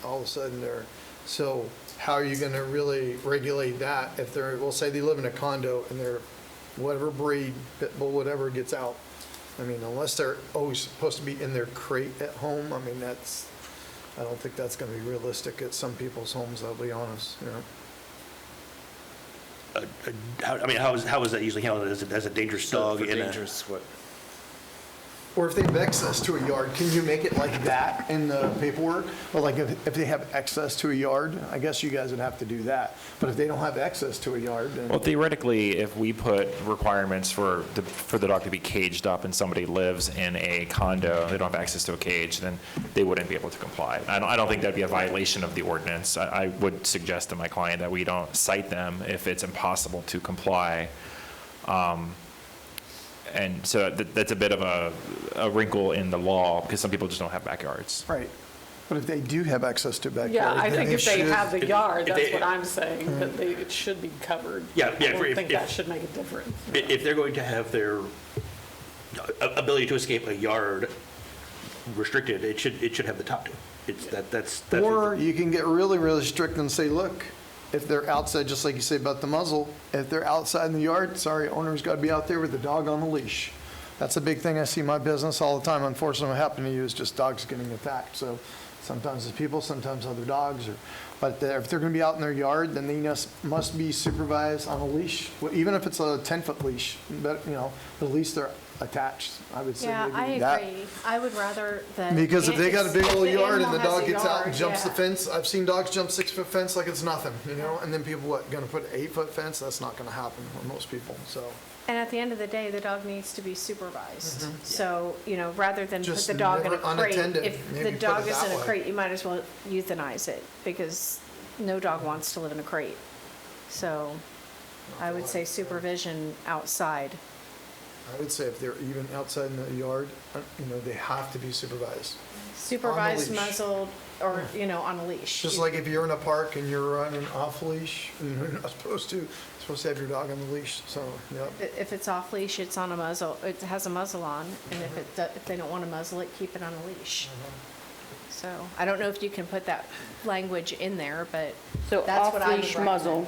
S7: all of a sudden so how are you gonna really regulate that if they're, we'll say they live in a condo and they're whatever breed, pit bull, whatever gets out? I mean, unless they're always supposed to be in their crate at home, I mean, I don't think that's gonna be realistic at some people's homes, I'll be honest, you know?
S1: How is that usually handled as a dangerous dog
S5: for
S1: in a?
S5: dangerous, what?
S7: Or if they have access to a yard, can you make it like that in the paperwork? Or like if they have access to a yard, I guess you guys would have to do that. But if they don't have access to a yard, then.
S6: Well, theoretically, if we put requirements for the dog to be caged up and somebody lives in a condo, they don't have access to a cage, then they wouldn't be able to comply. I don't think that'd be a violation of the ordinance. I would suggest to my client that we don't cite them if it's impossible to comply. And so that's a bit of a wrinkle in the law, because some people just don't have backyards.
S7: Right. But if they do have access to a backyard.
S8: Yeah, I
S7: then
S8: think if they
S7: should-
S8: have the yard,
S1: if
S8: that's
S1: they-
S8: what I'm saying, that it should be covered.
S1: Yeah, yeah,
S8: I don't
S1: if-
S8: think
S1: if-
S8: that should make a difference.
S1: If they're going to have their ability to escape a yard restricted, it should have the top to it. That's.
S7: Or you can get really, really strict and say, look, if they're outside, just like you say about the muzzle, if they're outside in the yard, sorry, owner's got to be out there with the dog on the leash. That's a big thing I see in my business all the time. Unfortunately, what happened to you is just dogs getting attacked. So sometimes it's people, sometimes other dogs. But if they're going to be out in their yard, then they must be supervised on a leash, even if it's a 10-foot leash. But, at least they're attached, I would say.
S3: Yeah,
S7: maybe
S3: I
S7: that.
S3: agree. I would rather that.
S7: Because if they got a big old
S3: the
S7: yard and
S3: animal
S7: the
S3: has
S7: dog
S3: a
S7: gets out and
S3: yard,
S7: jumps the
S3: yeah.
S7: fence, I've seen dogs jump 6-foot fence like it's nothing, And then people, gonna put an 8-foot fence? That's not gonna happen for most people, so.
S3: And at the end of the day, the dog needs to be supervised. So, rather than put
S7: Just
S3: the dog in a
S7: never
S3: crate,
S7: unattended,
S3: if
S7: maybe
S3: the
S7: put
S3: dog
S7: it
S3: is
S7: that
S3: in a
S7: way.
S3: crate, you might as well euthanize it, because no dog wants to live in a crate. So I would say supervision outside.
S7: I would say if they're even outside in the yard, they have to be supervised.
S3: Supervised,
S7: leash.
S3: muzzled, or, on a leash.
S7: Just like if you're in a park and you're running off leash, and you're not supposed to have your dog on the leash, so, yep.
S3: If it's off leash, it's on a muzzle, it has a muzzle on, and if they don't want to muzzle it, keep it on a leash. So I don't know if you can put that language in there, but
S8: So
S3: that's what I would
S8: off-leash
S3: recommend.
S8: muzzle.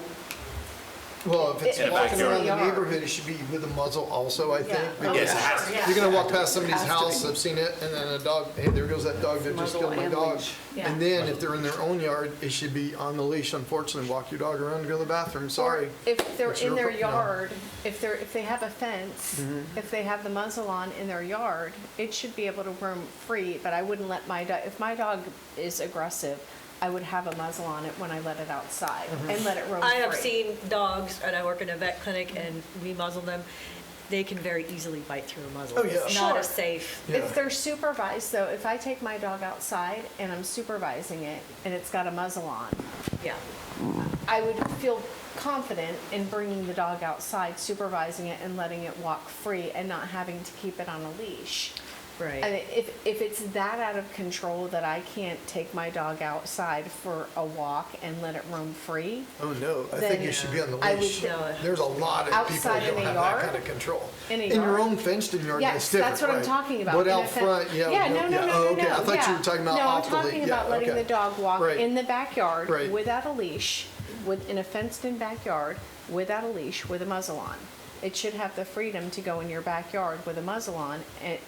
S7: Well, if it's
S3: If
S7: walking
S3: it's in
S7: around
S3: the
S7: the
S3: yard.
S7: neighborhood, it should be with a muzzle also, I think.
S3: Yeah.
S7: because
S5: Yes, it has to.
S3: Yeah.
S7: You're gonna walk past somebody's
S8: Has to
S7: house,
S8: be.
S7: I've seen it, and then a dog, hey, there goes that dog that just
S8: Muzzle
S7: killed my
S8: and
S7: dog.
S8: leash.
S3: Yeah.
S7: And then if they're in their own yard, it should be on the leash, unfortunately, walk your dog around and go to the bathroom, sorry.
S3: Or if they're
S7: It's
S3: in
S7: your
S3: their
S7: pro- no.
S3: yard, if they have a fence,
S7: Mm-hmm.
S3: if they have the muzzle on in their yard, it should be able to roam free, but I wouldn't let my dog, if my dog is aggressive, I would have a muzzle on it when I let it outside
S7: Mm-hmm.
S3: and let it roam free.
S10: I have seen dogs, and I work in a vet clinic, and we muzzle them. They can very easily bite through a muzzle.
S7: Oh, yeah.
S10: It's not
S3: Sure.
S10: as safe.
S7: Yeah.
S3: If they're supervised, though, if I take my dog outside and I'm supervising it and it's got a muzzle on,
S10: Yeah.
S3: I would feel confident in bringing the dog outside, supervising it and letting it walk free and not having to keep it on a leash. I
S10: Right.
S3: mean, if it's that out of control that I can't take my dog outside for a walk and let it roam free,
S7: Oh, no, I
S3: Then
S7: think you should be on the
S3: I would-
S7: leash.
S10: No.
S7: There's a lot of people
S3: Outside
S7: who
S3: in
S7: don't
S3: a
S7: have
S3: yard?
S7: that kind of control.
S3: In a
S7: your
S3: yard?
S7: own fenced-in yard,
S3: Yes,
S7: that's different,
S3: that's what I'm
S7: right.
S3: talking about.
S7: But
S3: In
S7: out
S3: a fen-
S7: front, yeah.
S3: Yeah, no,
S7: Oh, okay, I
S3: no,
S7: thought you
S3: yeah.
S7: were talking about
S3: No, I'm
S7: off the leash.
S3: talking
S7: Yeah,
S3: about letting
S7: okay.
S3: the dog walk
S7: Right.
S3: in the backyard
S7: Right.
S3: without a leash, in a fenced-in backyard without a leash with a muzzle on. It should have the freedom to go in your backyard with a muzzle on. And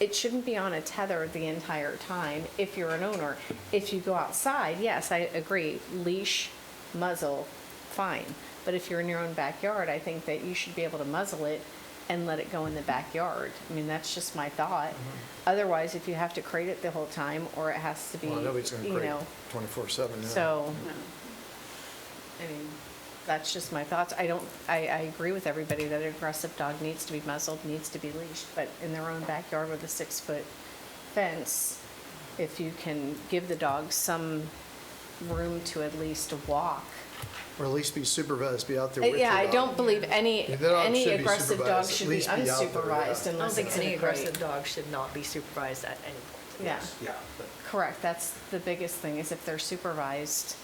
S3: it shouldn't be on a tether the entire time if you're an owner. If you go outside, yes, I agree, leash, muzzle, fine. But if you're in your own backyard, I think that you should be able to muzzle it and let it go in the backyard. I mean, that's just my thought. Otherwise, if you have to crate it the whole time, or it has to be,
S7: Well, nobody's going to
S3: you
S7: crate
S3: know,
S7: 24/7. yeah.
S3: so, I mean, that's just my thoughts. I agree with everybody that an aggressive dog needs to be muzzled, needs to be leashed, but in their own backyard with a 6-foot fence, if you can give the dog some room to at least walk.
S7: Or at least be supervised, be out there with your
S3: Yeah, I
S7: dog.
S3: don't believe any
S7: Yeah, the dog should be
S3: aggressive dog
S7: supervised,
S3: should
S7: at
S3: be
S7: least be out there, yeah.
S3: unsupervised
S10: I don't
S3: unless
S10: think
S3: it's in
S10: any
S3: a crate.
S10: aggressive dog should not be supervised at any point.
S3: Yeah,
S1: Yeah.
S3: correct. That's the biggest thing, is if they're supervised,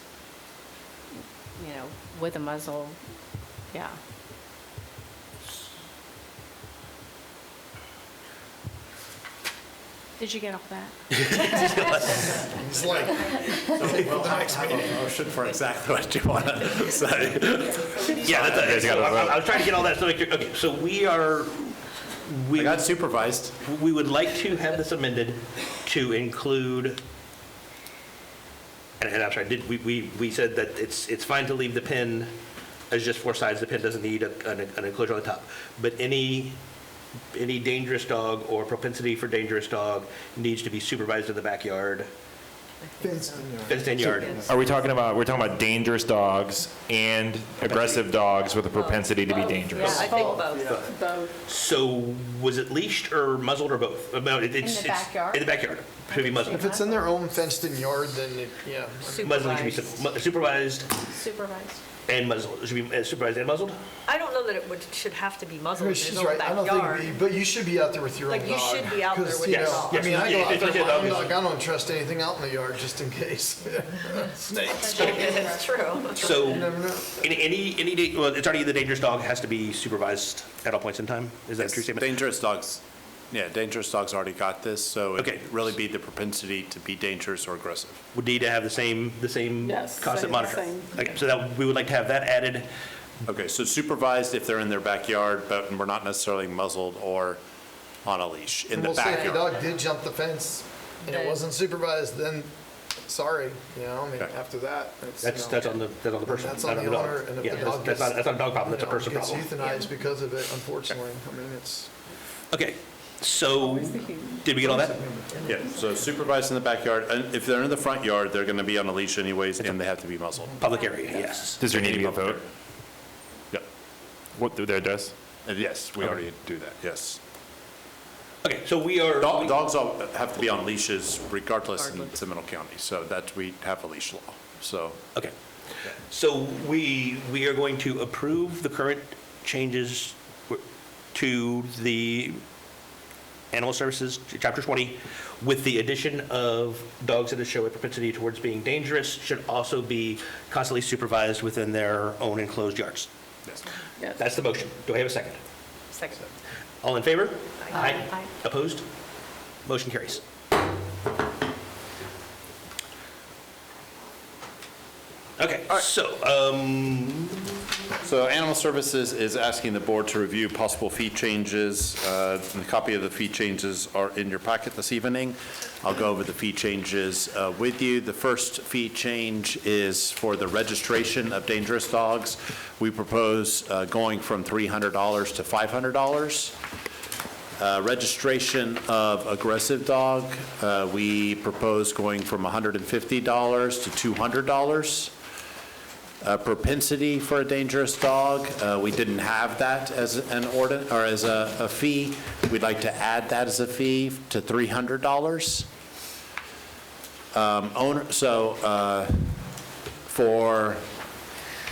S3: you know, with a muzzle, yeah. Did you get all that?
S7: It's like,
S5: Motion for exactly what you want to say.
S1: Yeah, that's,
S5: gotta vote.
S1: I was trying to get all that, so, okay, so
S5: I got supervised.
S1: we would like to have this amended to include, and I'm sorry, we said that it's fine to leave the pin as just 4 sides, the pin doesn't need an enclosure on the top, but any dangerous dog or propensity for dangerous dog needs to be supervised in the backyard, fenced-in yard.
S6: Are we talking about, we're talking about dangerous dogs and aggressive dogs with a propensity to be
S10: Yeah,
S6: dangerous?
S10: I think both.
S8: Both.
S1: So was it leased or muzzled or both? No, it's
S3: backyard?
S1: In the backyard, should be muzzled.
S7: if it's in their own fenced-in yard, then it, yeah.
S1: Muzzling should be supervised
S3: Supervised.
S1: and muzzled, it should be supervised and muzzled?
S10: I don't know that should have to be muzzled in his
S7: She's
S10: own
S7: right, I don't
S10: backyard.
S7: think, but you should be out there with your own
S10: Like,
S7: dog.
S10: you should be out there
S7: 'cause,
S10: with
S7: you
S10: your
S7: know,
S10: dog.
S7: I mean, I go
S1: Yes,
S7: out there with
S1: yes,
S7: my own
S1: yes.
S7: dog, I don't trust anything out in the yard just in case. Snakes.
S10: It's true.
S1: So,
S7: You never know.
S1: well, it's already the dangerous dog has to be supervised at all points in time? Is that a true statement?
S5: Dangerous dogs, yeah, dangerous dogs already got this, so
S1: Okay.
S5: it'd really be the propensity to be dangerous or aggressive.
S1: Would need to have the same
S8: Yes,
S1: constant
S8: same-
S1: monitoring?
S8: same.
S1: Okay, so that, we would like to have that added.
S5: Okay, so supervised if they're in their backyard, but we're not necessarily muzzled or on a leash in the
S7: We'll say if the
S5: backyard.
S7: dog did jump the fence and it
S10: Then-
S7: wasn't supervised, then, sorry, you know, I mean,
S5: Okay.
S7: after that, it's, you
S1: That's,
S7: know,
S1: that's on the person.
S7: That's
S1: not
S7: on
S1: the
S7: the
S1: dog.
S7: owner, and if
S1: Yeah,
S7: the dog
S1: that's
S7: gets,
S1: not a dog problem, that's a person
S7: gets
S1: problem.
S7: euthanized because of it, unfortunately. I mean, it's.
S1: Okay, so, did we get all that?
S5: Yeah, so supervised in the backyard, and if they're in the front yard, they're gonna be on a leash anyways, and they have to be muzzled.
S1: Public area, yes.
S6: Does there need to be a vote?
S5: Yep.
S6: What, there does?
S5: Yes, we already do that, yes.
S1: Okay, so we are.
S5: Dogs all have to be on leashes regardless in Seminole County, so that we have a leash law, so.
S1: Okay. So we are going to approve the current changes to the Animal Services, Chapter 20, with the addition of dogs that show a propensity towards being dangerous should also be constantly supervised within their own enclosed yards.
S5: Yes.
S8: Yes.
S1: That's the motion. Do I have a second?
S10: Second.
S1: All in favor?
S3: Aye. Aye.
S1: Opposed? Motion carries. Okay, so,
S5: So Animal Services is asking the board to review possible fee changes. A copy of the fee changes are in your packet this evening. I'll go over the fee changes with you. The first fee change is for the registration of dangerous dogs. We propose going from $300 to $500. Registration of aggressive dog, we propose going from $150 to $200. Propensity for a dangerous dog, we didn't have that as an or as a fee. We'd like to add that as a fee to $300. For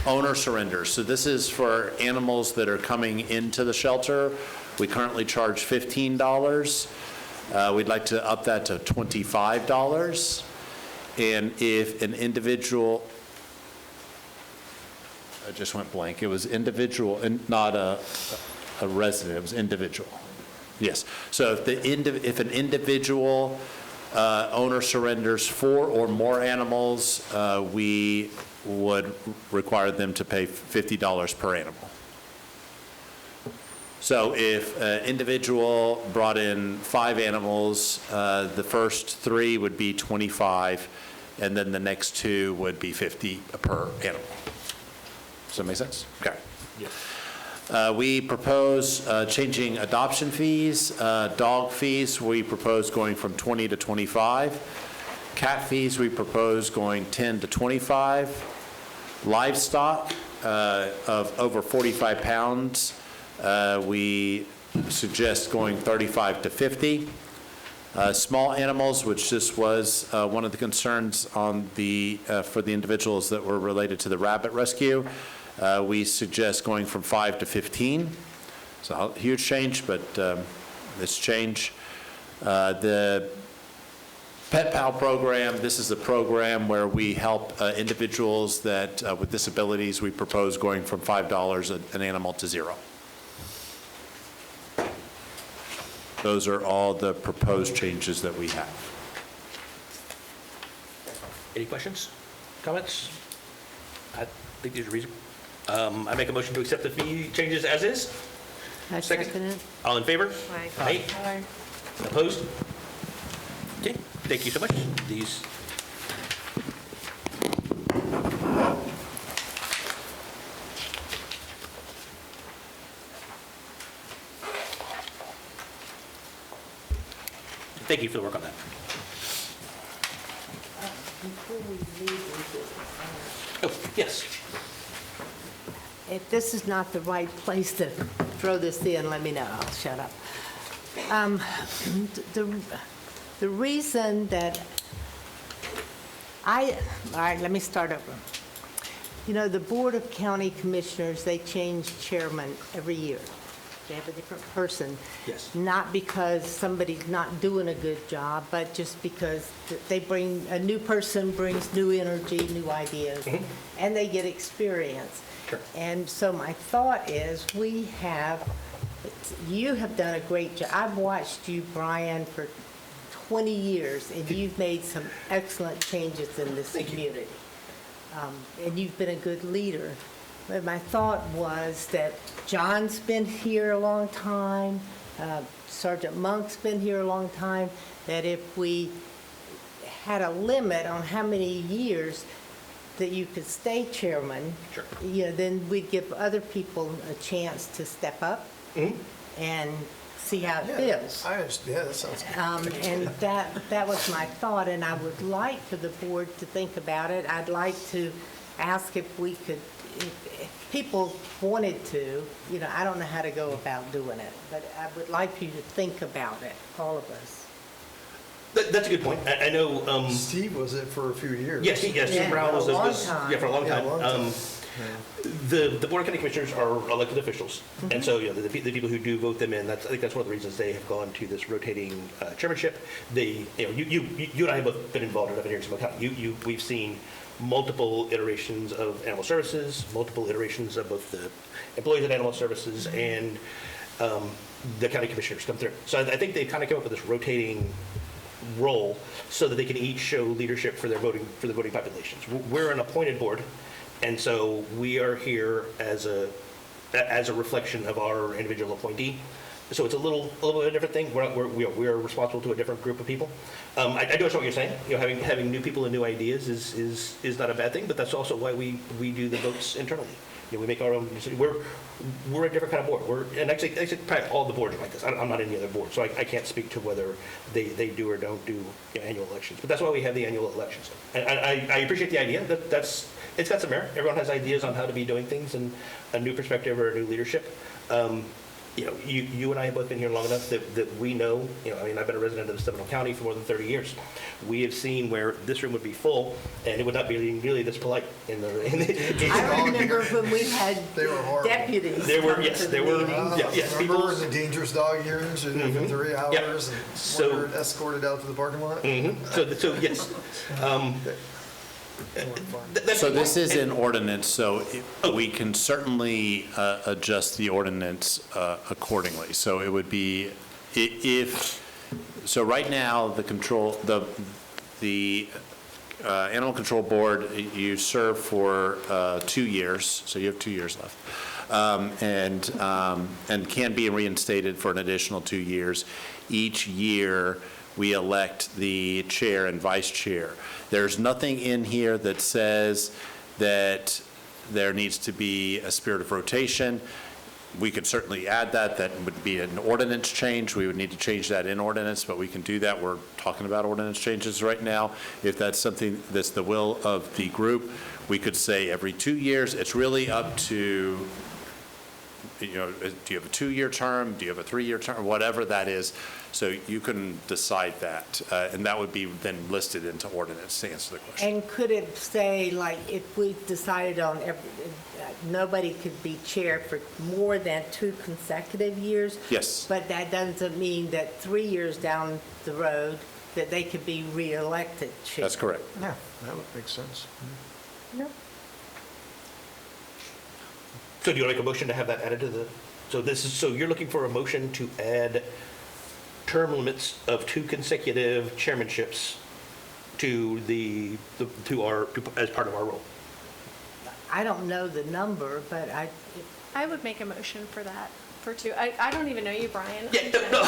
S5: owner surrenders, so this is for animals that are coming into the shelter. We currently charge $15. We'd like to up that to $25. And if an individual, I just went blank, it was individual and not a resident, it was individual. Yes, so if an individual owner surrenders 4 or more animals, we would require them to pay $50 per animal. So if an individual brought in 5 animals, the first 3 would be 25, and then the next 2 would be 50 per animal. Does that make sense? Okay. We propose changing adoption fees. Dog fees, we propose going from 20 to 25. Cat fees, we propose going 10 to 25. Livestock of over 45 pounds, we suggest going 35 to 50. Small animals, which this was one of the concerns on the, for the individuals that were related to the rabbit rescue, we suggest going from 5 to 15. It's a huge change, but it's change. The Pet Pal program, this is a program where we help individuals that with disabilities. We propose going from $5 an animal to $0. Those are all the proposed changes that we have.
S1: Any questions, comments? I think these are reasonable. I make a motion to accept the fee changes as is.
S4: I second it.
S1: All in favor?
S4: Aye.
S1: Aye. Opposed? Okay, thank you so much. These. Thank you for the work on that.
S4: Before we leave,
S1: Oh, yes.
S4: if this is not the right place to throw this in, let me know. I'll shut up. The reason that all right, let me start over. You know, the Board of County Commissioners, they change chairman every year. They have a different person.
S1: Yes.
S4: Not because somebody's not doing a good job, but just because they bring, a new person brings new energy, new ideas, and they get experience.
S1: Sure.
S4: And so my thought is, you have done a great job. I've watched you, Brian, for 20 years, and you've made some excellent changes in this community. And you've been a good leader. But my thought was that John's been here a long time, Sergeant Monk's been here a long time, that if we had a limit on how many years that you could stay chairman,
S1: Sure.
S4: you know, then we'd give other people a chance to step up and see how it feels.
S7: I understand, yeah, that sounds good.
S4: And that was my thought, and I would like for the board to think about it. I'd like to ask if we could, if people wanted to, you know, I don't know how to go about doing it, but I would like you to think about it, all of us.
S1: That's a good point. I know,
S7: Steve was it for a few years.
S1: yes, Steve
S4: Yeah,
S1: Brown was,
S4: for a long time.
S1: yeah, for a long
S7: Yeah,
S1: time.
S7: a long time.
S1: The Board of County Commissioners are elected officials, and so, you know, the people who do vote them in, I think that's one of the reasons they have gone to this rotating chairmanship. They, you know, you and I have both been involved enough in here in Sonoma County. We've seen multiple iterations of Animal Services, multiple iterations of both the employees at Animal Services and the county commissioners come through. So I think they've kind of come up with this rotating role so that they can each show leadership for the voting populations. We're an appointed board, and so we are here as a reflection of our individual appointee. So it's a little bit of a different thing. We're responsible to a different group of people. I do understand what you're saying. You know, having new people and new ideas is not a bad thing, but that's also why we do the votes internally. You know, we make our own decisions. We're a different kind of board. And actually probably all the boards are like this. I'm not in any other board, so I can't speak to whether they do or don't do, you know, annual elections. But that's why we have the annual elections. And I appreciate the idea. It's got some merit. Everyone has ideas on how to be doing things and a new perspective or a new leadership. You know, you and I have both been here long enough that we know, you know, I mean, I've been a resident of Seminole County for more than 30 years. We have seen where this room would be full, and it would not be really this polite
S4: I remember when we had
S7: They were horrible.
S4: deputies.
S1: There were,
S4: come
S1: yes,
S4: to the
S1: there were,
S4: meetings.
S1: yes,
S7: Remember
S1: people.
S7: in the dangerous dog hearings in 3 hours and
S1: So-
S7: we were escorted out to the parking lot?
S1: So yes. That's
S5: So
S1: the
S5: this
S1: point.
S5: is an ordinance, so we can certainly adjust the ordinance accordingly. So it would be, so right now, the Animal Control Board, you serve for 2 years, so you have 2 years left, and can be reinstated for an additional 2 years. Each year, we elect the chair and vice chair. There's nothing in here that says that there needs to be a spirit of rotation. we could certainly add that. That would be an ordinance change. We would need to change that in ordinance, but we can do that. We're talking about ordinance changes right now. If that's something that's the will of the group, we could say every 2 years. It's really up to, do you have a 2-year term? Do you have a 3-year term? Whatever that is. So you can decide that, and that would be then listed into ordinance to answer the question.
S4: And could it say, like, if we decided on nobody could be chair for more than 2 consecutive years?
S5: Yes.
S4: But that doesn't mean that 3 years down the road, that they could be reelected chair?
S5: That's correct.
S7: Yeah, that would make sense.
S4: No.
S1: So do you want to make a motion to have that added to the, so you're looking for a motion to add term limits of 2 consecutive chairmanships to as part of our role?
S4: I don't know the number, but
S3: I would make a motion for that, for 2. I don't even know you, Brian.
S1: Yeah, no.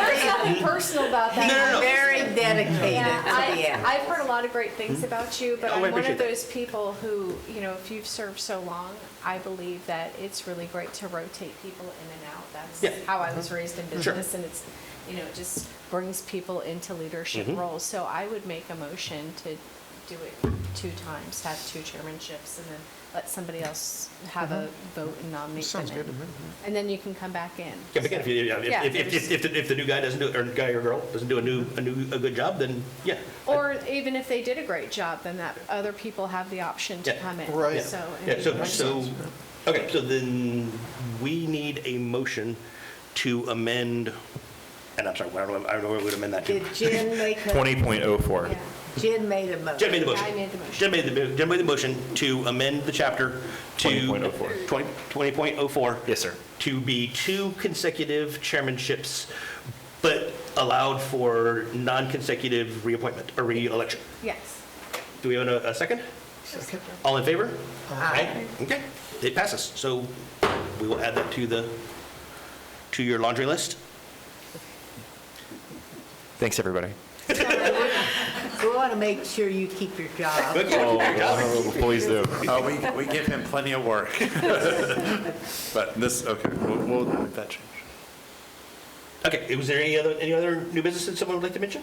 S3: There's nothing personal about that.
S1: No.
S4: I'm very dedicated
S3: Yeah,
S4: to the end.
S3: I've heard a lot of great things about you, but
S1: Oh, I
S3: I'm one
S1: appreciate
S3: of
S1: that.
S3: those people who, if you've served so long, I believe that it's really great to rotate people in and out.
S1: Yeah.
S3: That's how I was raised in business, and it's, it just brings people into leadership roles. So I would make a motion to do it 2 times, have 2 chairmanships, and then let somebody else have a vote and nominate them.
S7: Sounds good to me.
S3: And then you can come back in.
S1: Yeah, but again,
S3: Yeah,
S1: if the new guy doesn't do, or guy or girl doesn't do a good job, then yeah.
S3: Or even if they did a great job, then that other people have the option to
S1: Yeah.
S3: come in.
S7: Right.
S3: So,
S1: Yeah, okay, so then we need a motion to amend, and I'm sorry, I don't know where we would amend that to.
S4: Did Jen make a,
S6: 20.04.
S3: yeah.
S4: Jen made a motion?
S1: Jen made the motion.
S3: I made the motion.
S1: Jen made the motion to amend the chapter to
S6: 20.04.
S1: 20.04.
S6: Yes, sir.
S1: To be 2 consecutive chairmanships, but allowed for non-consecutive reappointment or re-election.
S3: Yes.
S1: Do we have a second? All in favor? Aye. Okay, it passes. So we will add that to your laundry list.
S6: Thanks, everybody.
S4: We want to make sure you keep your job.
S6: Oh, please do.
S5: We give him plenty of work. But this, okay, we'll make that change.
S1: Okay, was there any other new business that someone would like to mention?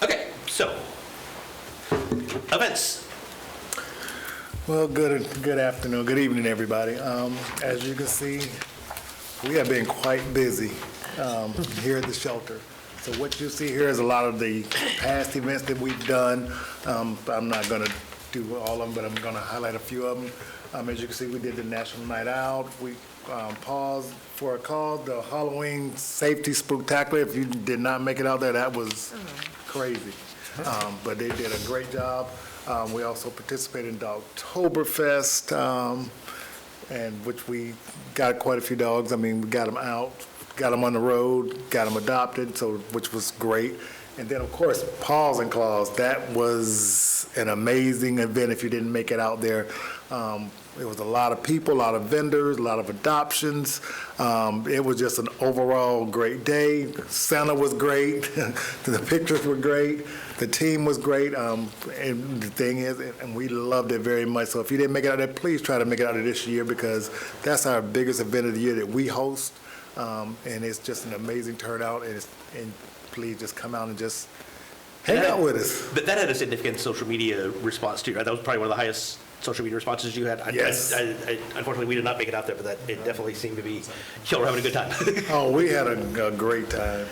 S1: Okay, so, events.
S11: Well, good afternoon, good evening, everybody. As you can see, we have been quite busy here at the shelter. So what you see here is a lot of the past events that we've done. I'm not going to do all of them, but I'm going to highlight a few of them. As you can see, we did the National Night Out. We paused for a cause, the Halloween Safety Spooktacular. If you did not make it out there, that was crazy. But they did a great job. We also participated in the Oktoberfest, and which we got quite a few dogs. I mean, we got them out, got them on the road, got them adopted, so which was great. And then, of course, Paws and Claws. That was an amazing event if you didn't make it out there. It was a lot of people, a lot of vendors, a lot of adoptions. It was just an overall great day. Santa was great. The pictures were great. The team was great. And the thing is, and we loved it very much. So if you didn't make it out there, please try to make it out there this year, because that's our biggest event of the year that we host. And it's just an amazing turnout. And please just come out and just hang out with us.
S1: But that had a significant social media response too, right? That was probably one of the highest social media responses you had.
S11: Yes.
S1: Unfortunately, we did not make it out there, but it definitely seemed to be, y'all were having a good time.
S11: Oh, we had a great time.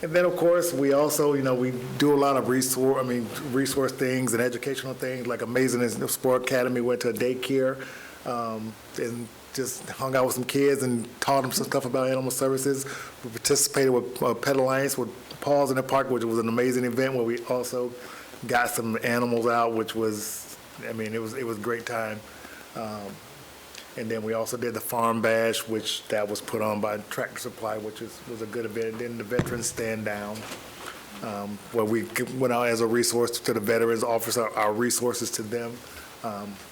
S11: And then, of course, we also, we do a lot of resource things and educational things, like Amazing Sport Academy, went to a daycare, and just hung out with some kids and taught them some stuff about animal services. We participated with Pet Alliance with Paws in the Park, which was an amazing event where we also got some animals out, which was, it was a great time. And then we also did the Farm Bash, which that was put on by Tractor Supply, which was a good event. And then the Veterans Stand Down, where we went out as a resource to the veterans, offered our resources to them,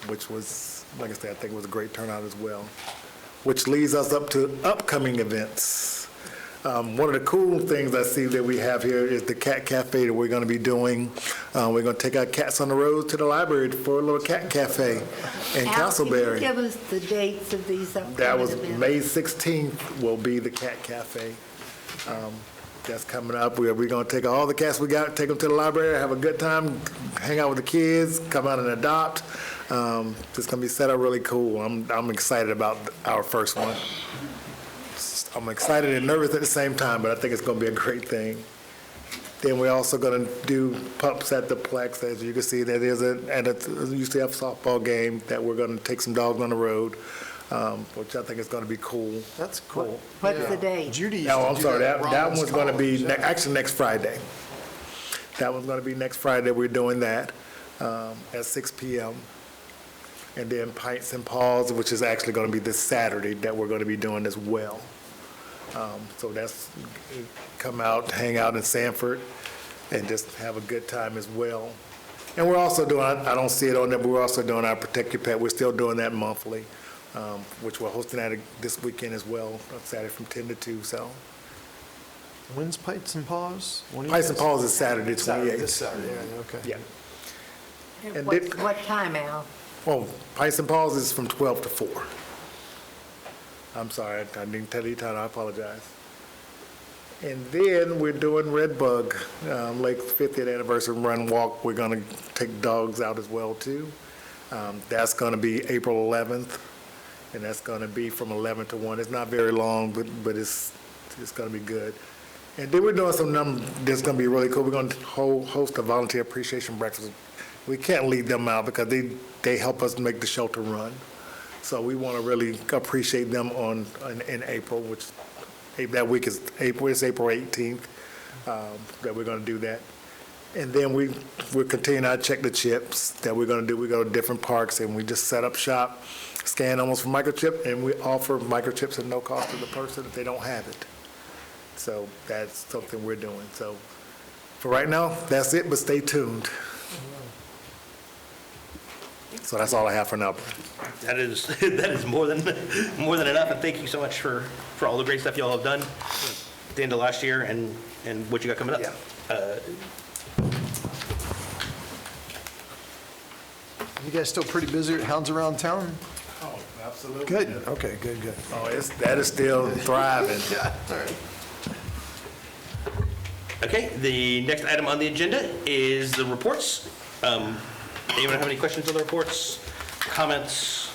S11: which was, like I said, I think it was a great turnout as well. Which leads us up to upcoming events. One of the cool things I see that we have here is the cat cafe that we're going to be doing. We're going to take our cats on the road to the library for a little cat cafe in
S4: Al,
S11: Castleberry.
S4: can you give us the dates of these upcoming
S11: That was
S4: events?
S11: May 16th will be the cat cafe. That's coming up. We're going to take all the cats we got, take them to the library, have a good time, hang out with the kids, come out and adopt. It's going to be set up really cool. I'm excited about our first one. I'm excited and nervous at the same time, but I think it's going to be a great thing. Then we're also going to do pups at the Plex. As you can see, there is a UCF softball game that we're going to take some dogs on the road, which I think is going to be cool.
S7: That's cool.
S4: What's the date?
S7: Judy used
S11: No,
S7: to
S11: I'm
S7: do
S11: sorry,
S7: that
S11: that
S7: at
S11: one's
S7: Rollins
S11: going to be,
S7: College.
S11: actually next Friday. That one's going to be next Friday, we're doing that at 6 PM. And then Pints and Paws, which is actually going to be this Saturday that we're going to be doing as well. So that's, come out, hang out in Sanford, and just have a good time as well. And we're also doing, I don't see it on there, but we're also doing our Protect Your Pet. We're still doing that monthly, which we're hosting that this weekend as well, on Saturday from 10 to 2, so.
S7: When's Pints and Paws? When are you
S11: Pints and
S7: guys-
S11: Paws is Saturday,
S7: Saturday,
S11: 28th.
S7: this Saturday, yeah, okay.
S11: Yeah. And
S4: What time, Al?
S11: Oh, Pints and Paws is from 12 to 4. I'm sorry, I didn't tell you time, I apologize. And then we're doing Red Bug, Lake's 50th anniversary run walk. We're going to take dogs out as well, too. That's going to be April 11th, and that's going to be from 11 to 1. It's not very long, but it's going to be good. And then we're doing some that's going to be really cool. We're going to host a volunteer appreciation breakfast. We can't leave them out because they help us make the shelter run. So we want to really appreciate them in April, which that week is April 18th, that we're going to do that. And then we're continuing our Check the Chips that we're going to do. We go to different parks and we just set up shop, scan almost for microchip, and we offer microchips at no cost to the person if they don't have it. So that's something we're doing. So for right now, that's it, but stay tuned. So that's all I have for now.
S1: That is more than enough, and thank you so much for all the great stuff y'all have done at the end of last year and what you got coming up.
S7: You guys still pretty busy at Hounds Around Town?
S11: Oh, absolutely.
S7: Good, okay, good.
S11: Oh, that is still thriving.
S7: Yeah, all right.
S1: Okay, the next item on the agenda is the reports. Anyone have any questions on the reports, comments?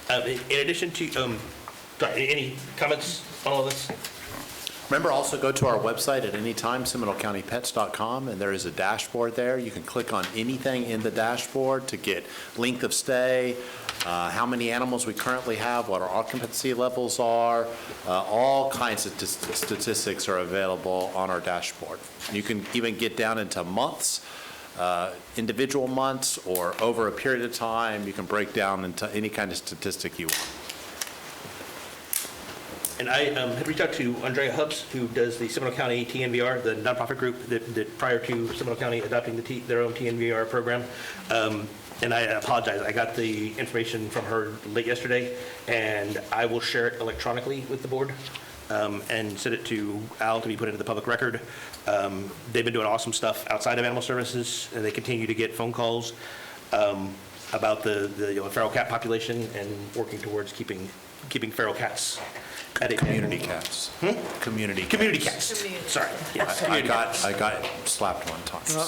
S1: In addition to, sorry, any comments on all this?
S5: Remember, also go to our website at any time, SeminoleCountyPets.com, and there is a dashboard there. You can click on anything in the dashboard to get length of stay, how many animals we currently have, what our occupancy levels are. All kinds of statistics are available on our dashboard. You can even get down into months, individual months, or over a period of time. You can break down into any kind of statistic you want.
S1: And I had reached out to Andrea Hubbs, who does the Seminole County TNVR, the nonprofit group that prior to Seminole County adopting their own TNVR program. And I apologize, I got the information from her late yesterday, and I will share it electronically with the board and send it to Al to be put into the public record. They've been doing awesome stuff outside of animal services, and they continue to get phone calls about the feral cat population and working towards keeping feral cats at a
S5: Community cats. Community cats.
S1: Community cats. Sorry. Yes,
S5: I
S1: community cats.
S5: got slapped one time, so.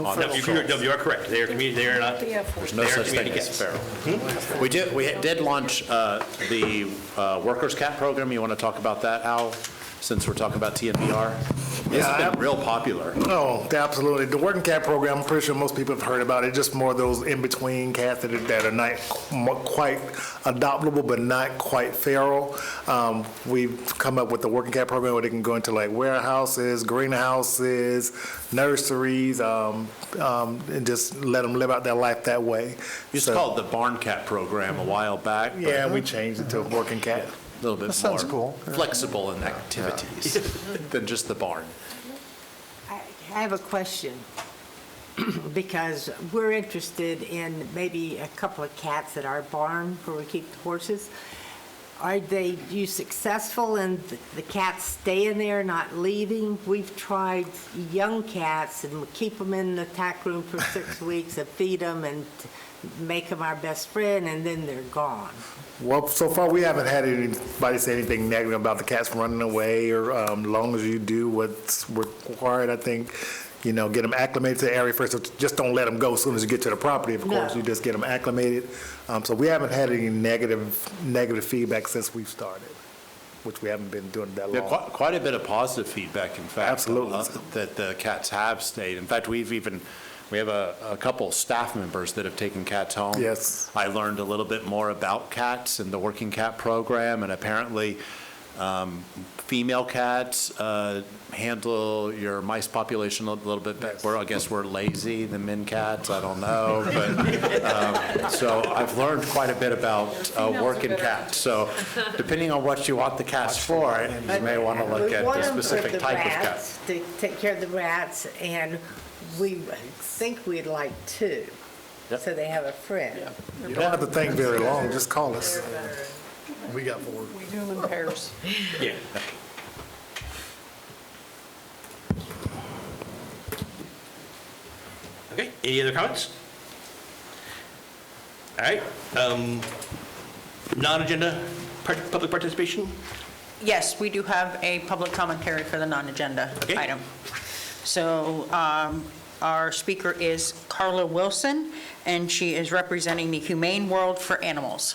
S5: on
S1: No,
S5: patrol.
S1: you are correct. They are community. They are not.
S5: There's no
S1: they are
S5: such thing
S1: community
S5: as
S1: cats.
S5: feral. We did launch the workers' cat program. You want to talk about that, Al, since we're talking about TNVR? This has been real popular.
S11: Oh, absolutely. The working cat program, I'm pretty sure most people have heard about it. Just more of those in-between cats that are not quite adoptable, but not quite feral. We've come up with the working cat program where they can go into like warehouses, greenhouses, nurseries, and just let them live out their life that way.
S5: Used to call it the barn cat program a while back. but
S11: Yeah, we changed it to a working cat.
S5: A little bit
S7: That sounds
S5: more
S7: cool.
S5: flexible in activities than just the barn.
S4: I have a question. because we're interested in maybe a couple of cats at our barn where we keep the horses. Are you successful in the cats staying there, not leaving? We've tried young cats and we keep them in the tack room for 6 weeks and feed them and make them our best friend, and then they're gone.
S11: Well, so far, we haven't had anybody say anything negative about the cats running away, or as long as you do what's required, I think, you know, get them acclimated to the area first. So just don't let them go as soon as you get to the property, of course.
S4: No.
S11: You just get them acclimated. So we haven't had any negative feedback since we've started, which we haven't been doing that
S5: Yeah,
S11: long.
S5: quite a bit of positive feedback, in fact.
S11: Absolutely.
S5: That the cats have stayed. In fact, we have a couple staff members that have taken cats home.
S11: Yes.
S5: I learned a little bit more about cats and the Working Cat Program, and apparently female cats handle your mice population a little bit better. I guess we're lazy than men cats, I don't know. But so I've learned quite a bit about working cats. So depending on what you want the cats for, you may want to look at the specific type of cat.
S4: To take care of the rats, and we think we'd like 2,
S5: Yep.
S4: so they have a friend.
S11: You don't have to think very long, just call us.
S7: We got 4.
S8: We do them in pairs.
S1: Yeah. Okay, any other comments? All right, non-agenda public participation?
S2: Yes, we do have a public commentary for the non-agenda
S1: Okay.
S2: item. So our speaker is Carla Wilson, and she is representing the Humane World for Animals.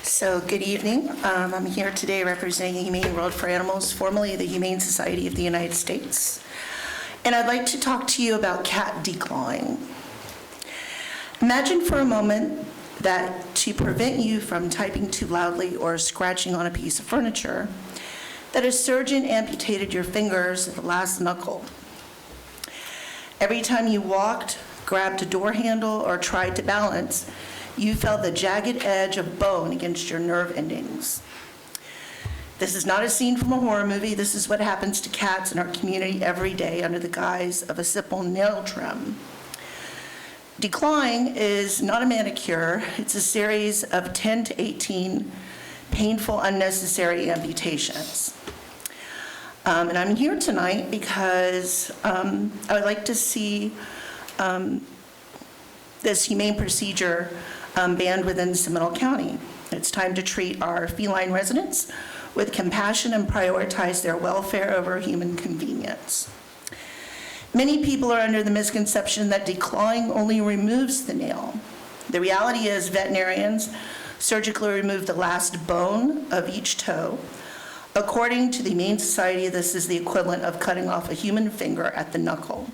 S12: So, good evening. I'm here today representing the Humane World for Animals, formerly the Humane Society of the United States. And I'd like to talk to you about cat declawing. Imagine for a moment that to prevent you from typing too loudly or scratching on a piece of furniture, that a surgeon amputated your fingers at the last knuckle. Every time you walked, grabbed a door handle, or tried to balance, you felt the jagged edge of bone against your nerve endings. This is not a scene from a horror movie. This is what happens to cats in our community every day under the guise of a simple nail trim. Declawing is not a manicure. It's a series of 10 to 18 painful, unnecessary amputations. And I'm here tonight because I would like to see this humane procedure banned within Seminole County. It's time to treat our feline residents with compassion and prioritize their welfare over human convenience. Many people are under the misconception that declawing only removes the nail. The reality is veterinarians surgically remove the last bone of each toe. According to the Humane Society, this is the equivalent of cutting off a human finger at the knuckle.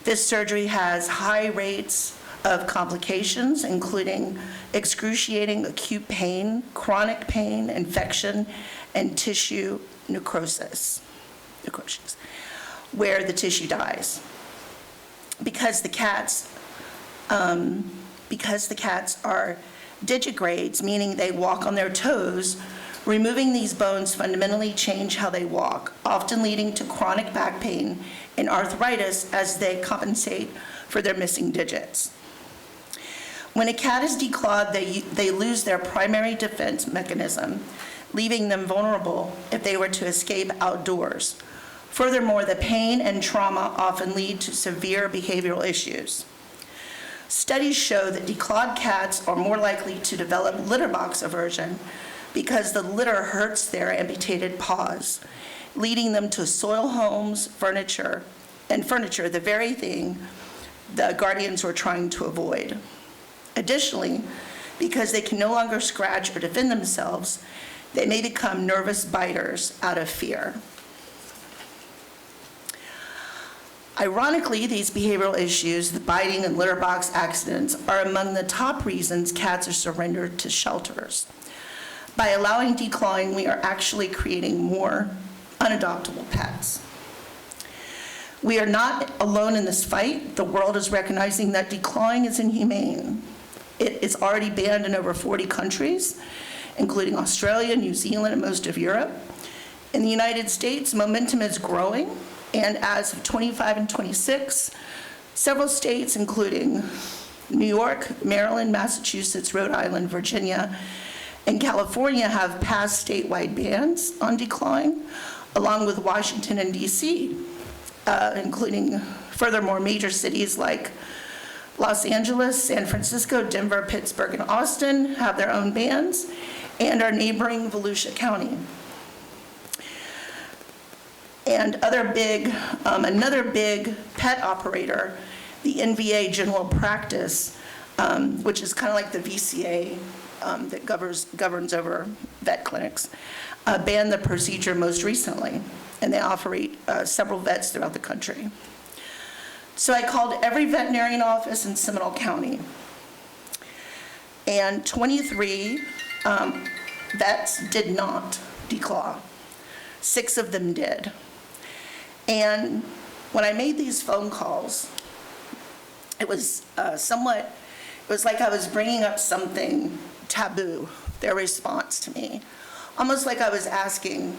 S12: This surgery has high rates of complications, including excruciating acute pain, chronic pain, infection, and tissue necrosis, where the tissue dies. Because the cats are digigrades, meaning they walk on their toes, removing these bones fundamentally change how they walk, often leading to chronic back pain and arthritis as they compensate for their missing digits. When a cat is declawed, they lose their primary defense mechanism, leaving them vulnerable if they were to escape outdoors. Furthermore, the pain and trauma often lead to severe behavioral issues. Studies show that declawed cats are more likely to develop litter box aversion because the litter hurts their amputated paws, leading them to soil homes, furniture, the very thing the guardians were trying to avoid. Additionally, because they can no longer scratch or defend themselves, they may become nervous biters out of fear. Ironically, these behavioral issues, the biting and litter box accidents, are among the top reasons cats are surrendered to shelters. By allowing declawing, we are actually creating more unadoptable pets. We are not alone in this fight. The world is recognizing that declawing is inhumane. It is already banned in over 40 countries, including Australia, New Zealand, and most of Europe. In the United States, momentum is growing, and as of 25 and 26, several states, including New York, Maryland, Massachusetts, Rhode Island, Virginia, and California, have passed statewide bans on declawing, along with Washington and DC, including furthermore major cities like Los Angeles, San Francisco, Denver, Pittsburgh, and Austin have their own bans, and our neighboring Volusia County. And another big pet operator, the NVA General Practice, which is kind of like the VCA that governs over vet clinics, banned the procedure most recently, and they operate several vets throughout the country. So I called every veterinarian office in Seminole County, and 23 vets did not declaw. 6 of them did. And when I made these phone calls, it was like I was bringing up something taboo, their response to me. Almost like I was asking,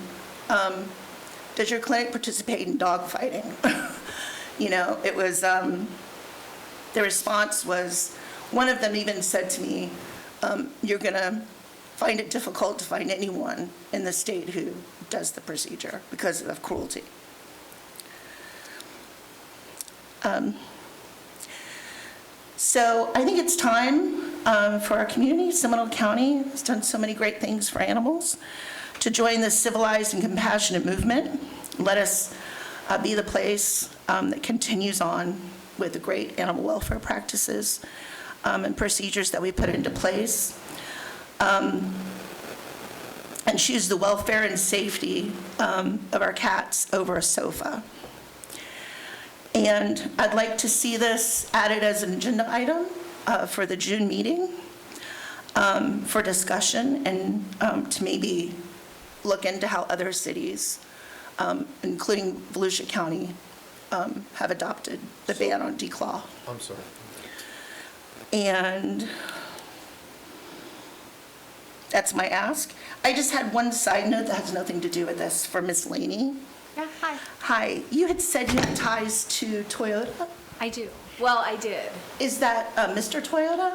S12: does your clinic participate in dog fighting? You know, it was, the response was, one of them even said to me, you're gonna find it difficult to find anyone in the state who does the procedure because of cruelty. So I think it's time for our community. Seminole County has done so many great things for animals, to join this civilized and compassionate movement. Let us be the place that continues on with the great animal welfare practices and procedures that we put into place, and choose the welfare and safety of our cats over a sofa. And I'd like to see this added as an agenda item for the June meeting for discussion, and to maybe look into how other cities, including Volusia County, have adopted the ban on declaw.
S7: I'm sorry.
S12: And that's my ask. I just had one side note that has nothing to do with this for Ms. Laney.
S3: Yeah, hi.
S12: Hi, you had said you had ties to Toyota.
S3: I do. Well, I did.
S12: Is that Mr. Toyota,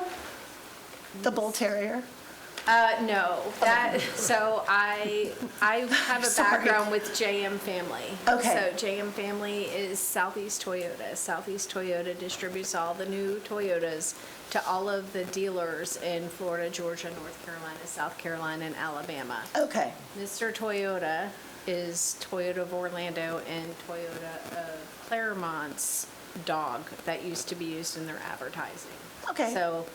S12: the Bull Terrier?
S3: No, so I have a
S12: Sorry.
S3: background with JM Family.
S12: Okay.
S3: So JM Family is Southeast Toyota. Southeast Toyota distributes all the new Toyotas to all of the dealers in Florida, Georgia, North Carolina, South Carolina, and Alabama.
S12: Okay,
S3: Mr. Toyota is Toyota of Orlando and Toyota of Claremont's dog that used to be used in their advertising.
S12: Okay.
S3: So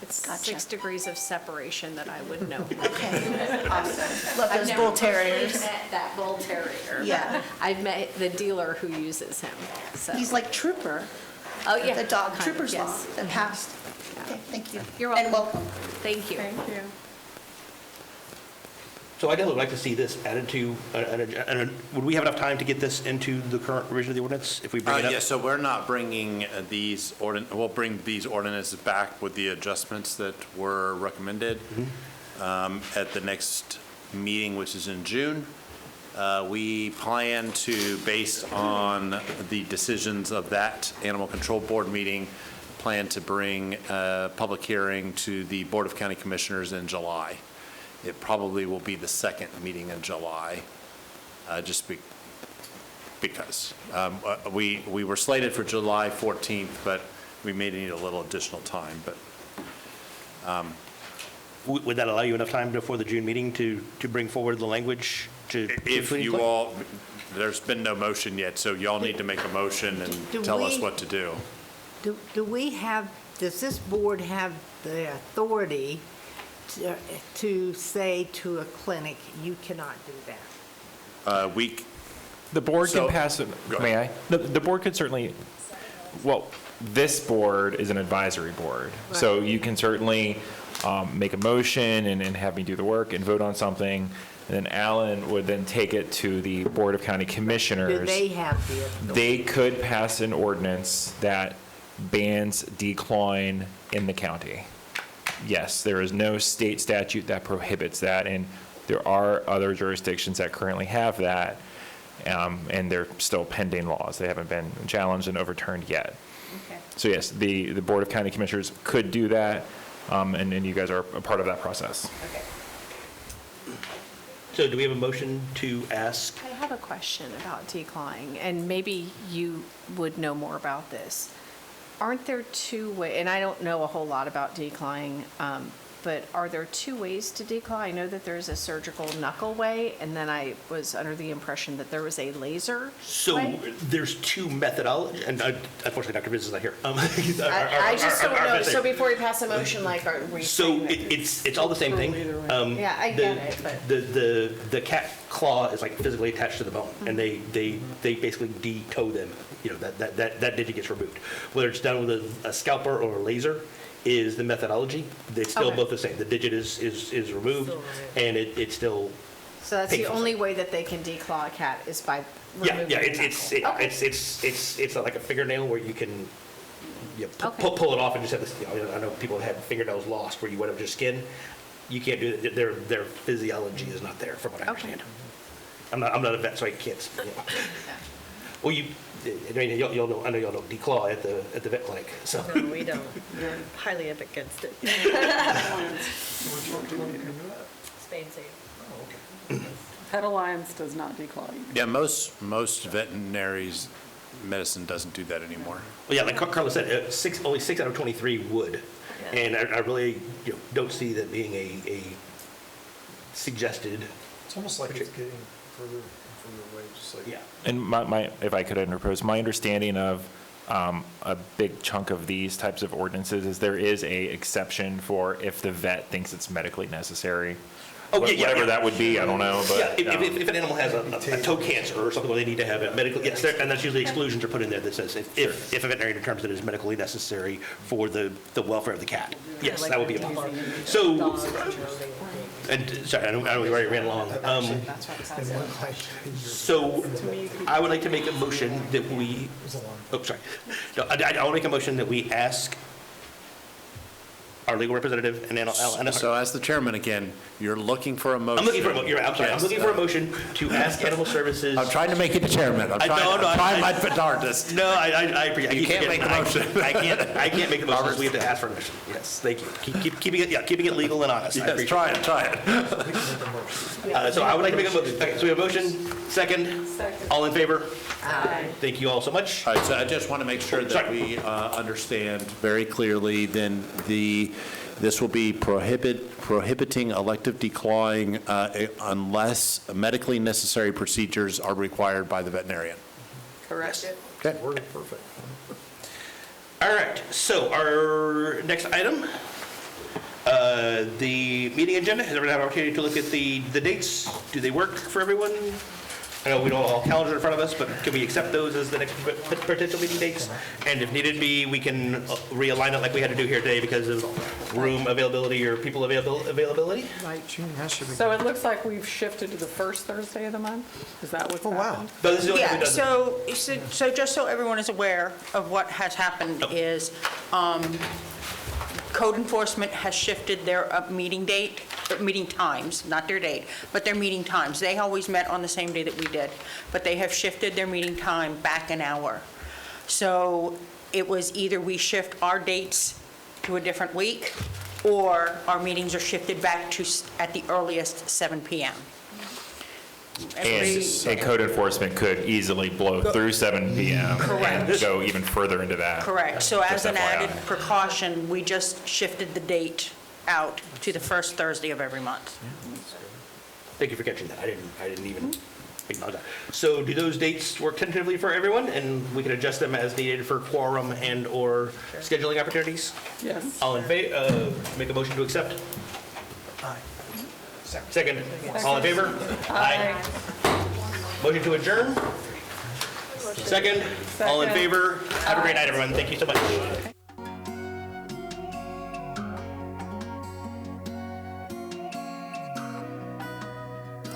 S3: it's
S12: Gotcha.
S3: 6 degrees of separation that I would know.
S12: okay, awesome. Love
S3: I've
S12: those
S3: never
S12: Bull
S3: personally
S12: Terriers.
S3: met that Bull Terrier.
S12: Yeah.
S3: I've met the dealer who uses him, so.
S12: He's like Trooper,
S3: Oh, yeah.
S12: the dog
S3: kind of,
S12: Trooper's Law
S3: yes.
S12: that passed. Okay, thank you.
S3: You're
S12: And
S3: welcome.
S12: welcome.
S3: Thank you.
S8: Thank you.
S1: So I would like to see this added to, would we have enough time to get this into the current revision of the ordinance if we bring it up?
S5: Yes, so we're not bringing we'll bring these ordinances back with the adjustments that were recommended at the next meeting, which is in June. We plan to, based on the decisions of that Animal Control Board meeting, plan to bring a public hearing to the Board of County Commissioners in July. It probably will be the second meeting in July, because we were slated for July 14th, but we may need a little additional time, but
S1: Would that allow you enough time before the June meeting to bring forward the language to?
S5: if you all, there's been no motion yet, so y'all need to make a motion and
S4: Do
S5: tell us
S4: we-
S5: what to do.
S4: Does this board have the authority to say to a clinic, you cannot do that?
S6: The board can
S5: So-
S6: pass, may I? The board could certainly, well, this board is an advisory board. So you can certainly make a motion and have me do the work and vote on something. And then Alan would then take it to the Board of County
S4: Do
S6: Commissioners.
S4: they have the authority?
S6: They could pass an ordinance that bans declawing in the county. Yes, there is no state statute that prohibits that, and there are other jurisdictions that currently have that, and they're still pending laws. They haven't been challenged and overturned yet.
S2: Okay.
S6: So yes, the Board of County Commissioners could do that, and you guys are a part of that process.
S2: Okay.
S1: So do we have a motion to ask?
S3: I have a question about declawing, and maybe you would know more about this. Aren't there two ways, and I don't know a whole lot about declawing, but are there two ways to declaw? I know that there's a surgical knuckle way, and then I was under the impression that there was a laser
S1: So
S3: way.
S1: there's two methodologies, and unfortunately, Dr. Biz is not here.
S3: I just don't know, so before we pass a motion, like, are we
S1: So
S3: saying that?
S1: it's all the same thing.
S3: Yeah, I get it, but-
S1: The cat claw is like physically attached to the bone, and they basically de-toe them, you know, that digit gets removed. Whether it's done with a scalpel or a laser is the methodology. They're still
S3: Okay.
S1: both the same. The digit is removed, and it's still,
S3: So that's the
S1: painful.
S3: only way that they can declaw a cat is by
S1: yeah,
S3: removing
S1: yeah,
S3: the
S1: it's
S3: knuckle. Okay.
S1: it's like a fingernail where you can, you know,
S3: Okay.
S1: pull it off and just have this, you know, I know people have had fingernails lost where you wet up your skin. You can't do it. Their physiology is not there, from what I
S3: Okay.
S1: understand. I'm not a vet, so I can't, you know. Well, I mean, y'all know, I know y'all know declaw at the vet clinic, so.
S10: No, we don't. We're highly against it. Spain safe.
S8: Pet Alliance does not declaw you.
S5: Yeah, most veterinaries medicine doesn't do that anymore.
S1: Well, yeah, like Carla said, only 6 out of 23 would.
S10: Yeah.
S1: And I really, you know, don't see that being a suggested,
S7: It's almost like it's getting further and further away, just like.
S1: yeah.
S6: And my, if I could interpose, my understanding of a big chunk of these types of ordinances is there is a exception for if the vet thinks it's medically necessary.
S1: Oh, yeah, yeah,
S6: Whatever
S1: yeah.
S6: that would be, I don't know,
S1: Yeah,
S6: but.
S1: if an animal has a toe cancer or something where they need to have it medically, yes, and that's usually exclusions are put in there that says if a veterinarian determines it is medically necessary for the welfare of the cat. Yes, that would be a problem. So, and, sorry, I know we already ran along. So, I would like to make a motion that we, oh, sorry. No, I want to make a motion that we ask our legal representative and Alan.
S5: So as the chairman again, you're looking for a motion.
S1: I'm looking for a, you're right, I'm sorry, I'm
S5: Yes.
S1: looking for a motion to ask Animal Services.
S5: I'm trying to make you the chairman. I'm
S1: I-
S5: trying,
S1: no, no,
S5: I'm trying
S1: I-
S5: my darndest.
S1: No, I appreciate. I
S5: You
S1: keep
S5: can't
S1: forgetting.
S5: make the motion.
S1: I can't make the motion, so we have to ask for permission. Yes, thank you. Keeping it legal and honest. I
S5: Yes,
S1: appreciate it.
S5: try it.
S1: So I would like to make a motion. Okay, so we have a motion, second. All in favor? Aye. Thank you all so much.
S5: All right, so I just want to make sure that
S1: Sorry.
S5: we understand very clearly, then this will be prohibiting elective declawing unless medically necessary procedures are required by the veterinarian.
S8: Correct.
S5: Okay.
S7: Worded perfect.
S1: All right, so our next item, the meeting agenda. Has everyone had an opportunity to look at the dates? Do they work for everyone? I know we don't have all calendars in front of us, but can we accept those as the next potential meeting dates? And if needed be, we can realign it like we had to do here today because of room availability or people availability?
S8: So it looks like we've shifted to the first Thursday of the month? Is that what's happened?
S1: No, this is the only thing
S2: Yeah,
S1: we've done.
S2: so just so everyone is aware of what has happened is, code enforcement has shifted their meeting date, meeting times, not their date, but their meeting times. They always met on the same day that we did, but they have shifted their meeting time back an hour. So it was either we shift our dates to a different week, or our meetings are shifted back to, at the earliest, 7 PM.
S6: And code enforcement could easily blow through 7 PM.
S2: Correct.
S6: And go even further into that.
S2: Correct. So as
S6: Just
S2: an added
S6: FYI.
S2: precaution, we just shifted the date out to the first Thursday of every month.
S1: Thank you for catching that. I didn't even acknowledge that. So do those dates work tentatively for everyone? And we can adjust them as needed for quorum and/or scheduling opportunities?
S8: Yes.
S1: All in favor, make a motion to accept? Second. All in favor? Aye. Motion to adjourn? Second? All in favor? Have a great night, everyone. Thank you so much.